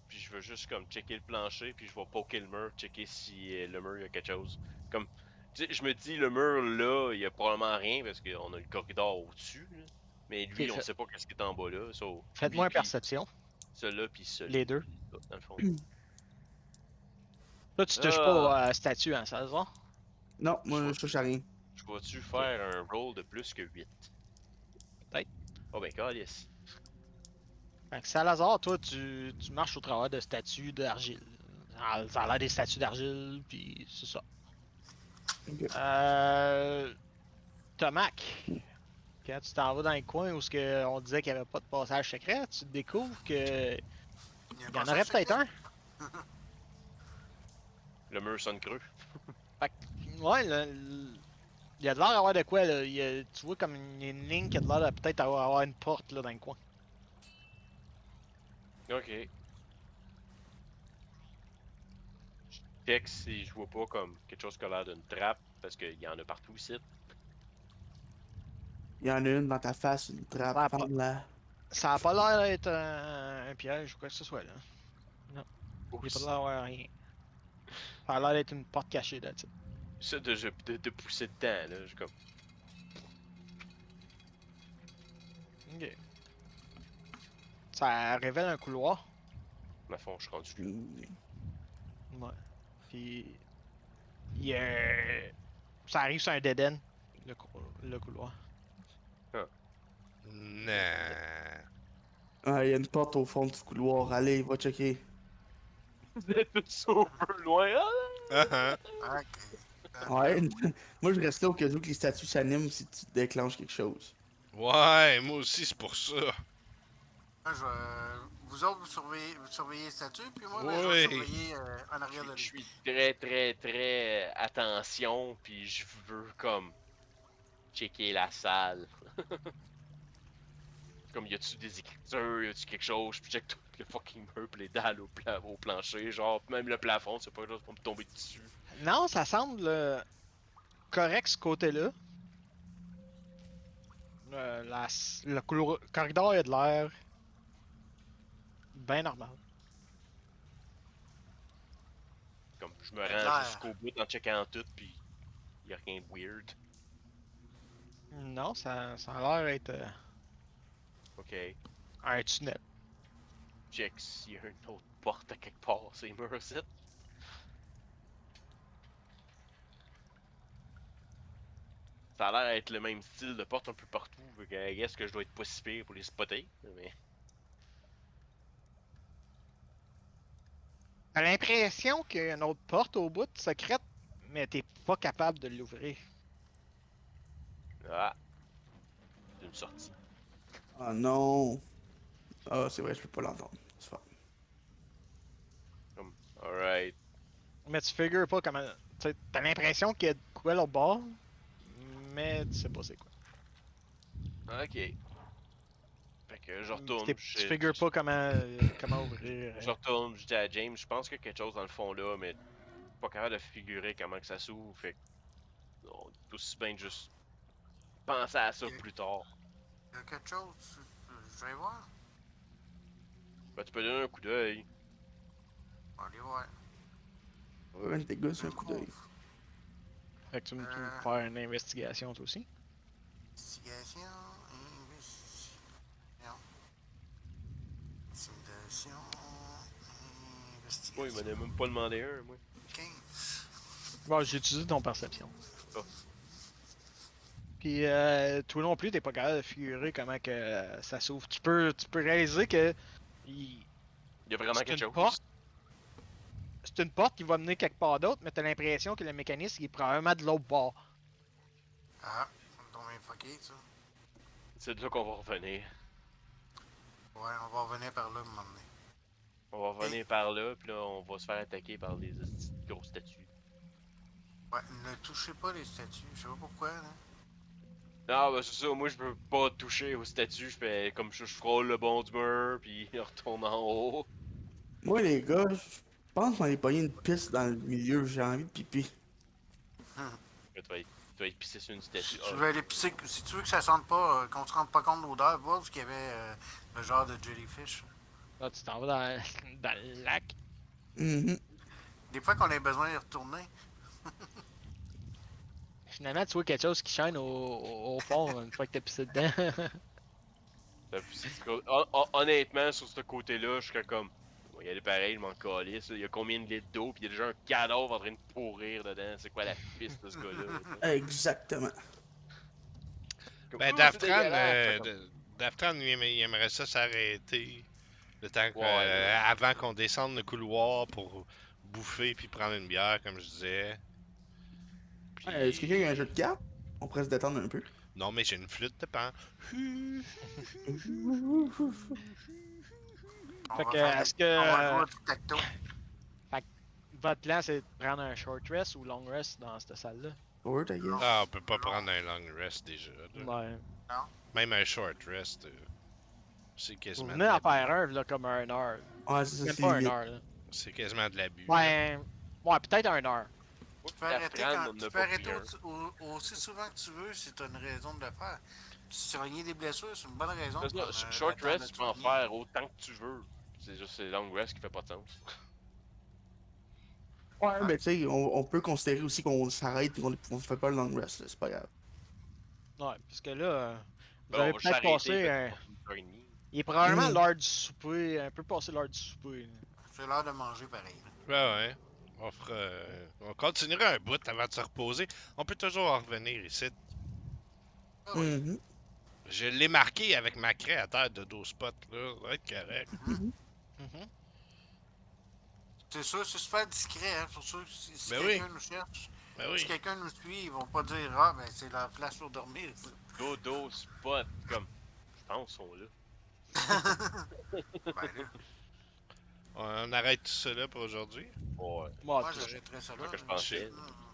puis je veux juste comme checker le plancher, puis je vais poker le mur, checker si le mur, il y a quelque chose. Comme, tu sais, je me dis, le mur, là, il y a probablement rien, parce qu'on a le corridor au-dessus, là. Mais lui, Ok, on sait pas qu'est-ce qui est en bas, là. So, lui, faites-moi une puis perception, celui-là, puis celui-là, les deux. dans le fond. Toi, tu touches Ah, pas à statue, hein, ça se voit? Non, je moi, vais, je touche à rien. je vais-tu Ok, faire un roll de plus que 8? peut-être. Oh ben, calice. Fait que Salazar, toi, tu marches au travers de statues d'argile. Ça a l'air des statues d'argile, puis c'est ça. Ok. Tomac, quand tu t'en vas dans les coins où on disait qu'il n'y avait pas de passage secret, tu découvres que Il y a un il y en aurait passage peut-être secret. un. Le mur sonne creux. Fait que, ouais, il y a de l'air d'avoir de quoi, là. Tu vois comme une ligne qui a de l'air de peut-être avoir une porte là, dans le coin. Ok. Check si je vois pas comme quelque chose qui a l'air d'une trappe, parce qu'il y en a partout ici. Il y en a une dans ta face, une Ça trappe, a pas, femme-la. ça a pas l'air d'être un piège ou quoi que ce soit, là. Non, il n'y a pas l'air Aussi. d'avoir rien. Ça a l'air d'être une porte cachée, là, tu Ça de pousser dedans, là. Je comme. Ok. Ça révèle un couloir. À fond, je suis rendu là. Hmm. Ouais. Puis, il y a... ça arrive sur un dead end, le couloir. Nah. Ah, il y a une porte au fond du couloir. Allez, va checker. Vous êtes tous over loin. Uh-huh. Ok. Ouais. Moi, je reste là au cas où que les statues s'animent si tu déclenches quelque chose. Ouais, moi aussi, c'est pour ça. Moi, vous autres, vous surveillez les statues, puis moi, ben, je vais Oui. surveiller en arrière de Je lui. suis très, très, très attention, puis je veux comme checker la salle. Comme y a-tu des écritures, y a-tu quelque chose, je check tout le fucking meuble, les dalles au plancher, genre même le plafond, c'est pas quelque chose pour me tomber dessus. Non, ça semble correct ce côté-là. Le corridor a de l'air bien normal. Comme je me Il y a de rends jusqu'au l'air. bout en checkant tout, puis y a rien de weird. Non, ça a l'air d'être Ok, un tunnel. check s'il y a une autre porte à quelque part, c'est immersive. Ça a l'air d'être le même style de porte un peu partout, fait que I guess que je dois être pas si pire pour les spotter, mais... T'as l'impression qu'il y a une autre porte au bout secrète, mais t'es pas capable de l'ouvrir. Ah, c'est une sortie. Ah non. Ah, c'est vrai, je peux pas l'entendre. C'est fort. Comme, alright. Mais tu figures pas comment. T'as l'impression qu'il y a de quoi l'autre bord, mais tu sais pas c'est quoi. Ok. Fait que je Puis retourne, tu figures pas comment ouvrir. je retourne, je dis à James, je pense qu'il y a quelque chose dans le fond là, mais pas capable de figurer comment que ça s'ouvre, fait que on est aussi bien de juste penser à ça plus tard. Il y a quelque chose. Je vais voir. Ben, tu peux donner un coup d'œil. On va aller voir. Ouais, tes gars, c'est Je un coup d'œil. trouve. Fait que tu me Euh, faire une investigation toi aussi. Investigation. Investigation. Intimidation. Moi, il m'en a Investigation. même pas demandé un, moi. 15. Bon, j'ai utilisé ton perception. Oh. Puis toi non plus, t'es pas capable de figurer comment que ça s'ouvre. Tu peux réaliser que il- Il y a vraiment c'est quelque une chose. porte. C'est une porte qui va mener quelque part d'autre, mais t'as l'impression que le mécanisme il est probablement de l'autre bord. Ah, on est fucké, ça. C'est de là qu'on va revenir. Ouais, on va revenir par là, un moment donné. On va revenir par là, puis là, on va se faire attaquer par des grosses statues. Ouais, ne touchez pas les statues. Je sais pas pourquoi, là. Non, ben c'est ça, moi je peux pas toucher au statut, je fais comme je frôle le bord du mur, puis il retourne en haut. Moi, les gars, je pense qu'on est pogné une piste dans le milieu, j'ai envie de pipi. Là, tu vas être pissé sur une statue. Si tu veux aller pisser, si tu veux que ça sente pas, qu'on se rende pas compte de l'odeur, voir parce qu'il y avait le genre de jellyfish. Là, tu t'en vas dans, dans le lac. Mhm. Des fois qu'on a besoin d'y retourner. Finalement, tu vois quelque chose qui chaîne au fond une fois que t'as pissé dedans. Honnêtement, sur ce côté-là, je serais comme. Bon, il y a des pareils, je m'en calisse. Il y a combien de litres d'eau, pis il y a déjà un cadavre en train de pourrir dedans. C'est quoi la piste de ce gars-là? Exactement. Comme, Ben, c'est dégueulasse! Fait comme, Daftran, lui, il aimerait ça s'arrêter. Le temps que, Ouais. avant qu'on descende le couloir pour bouffer puis prendre une bière, comme je disais. Puis... Ouais, est-ce que quelqu'un a un jeu de cartes? On pourrait se détendre un peu. Non, mais j'ai une flûte de pan. On Fait va que, faire est-ce on va que jouer au tic-tac-toe. votre plan c'est de prendre un short rest ou long rest dans cette salle-là? Word, I guess. Ah, on peut pas prendre un long rest déjà. Là. Ouais. Même un short rest, c'est Vous quasiment venez de en l'abus. faire un là, comme un heure. Ouais, c'est ça, Même c'est pas une limite. heure là. C'est quasiment de l'abus. là. Ouais, ouais peut-être un heure. moi, Tu peux arrêter, Daftran, on tu n'a peux pas arrêter pris un. aussi souvent que tu veux si tu as une raison de le faire. Si tu as des blessures, c'est une bonne raison C'est pour ça, short attendre rest, de tu peux en soigner. faire autant que tu veux. C'est juste c'est long rest qui fait pas de sens. Ouais, mais tu sais, on peut considérer aussi qu'on s'arrête et qu'on fait pas le long rest, là, c'est pas grave. Ouais, parce que là, vous Ben, on avez va juste peut-être arrêter, passé. fait qu'on va faire une heure et demie. Il est probablement Mhm. l'heure du souper, un peu passé l'heure du souper. Là. C'est l'heure de manger pareil. Ouais, ouais. On continuera un bout avant de se reposer. On peut toujours en revenir ici. Ah oui. Mhm. Je l'ai marqué avec ma craie à terre de 12 spots, là. Ça va être correct. Mhm. C'est sûr, c'est super discret, hein. Pour sûr, si Ben quelqu'un oui. nous cherche, Ben si oui. quelqu'un nous suit, ils vont pas dire ah ben c'est la place pour dormir. Dodo, spot, comme. Je pense sont là. Ben là, On arrête tout ça là pour aujourd'hui. Ouais. Moi, moi tout ça. j'arrêterais ça C'est là. ce que je là. pensais. Mm.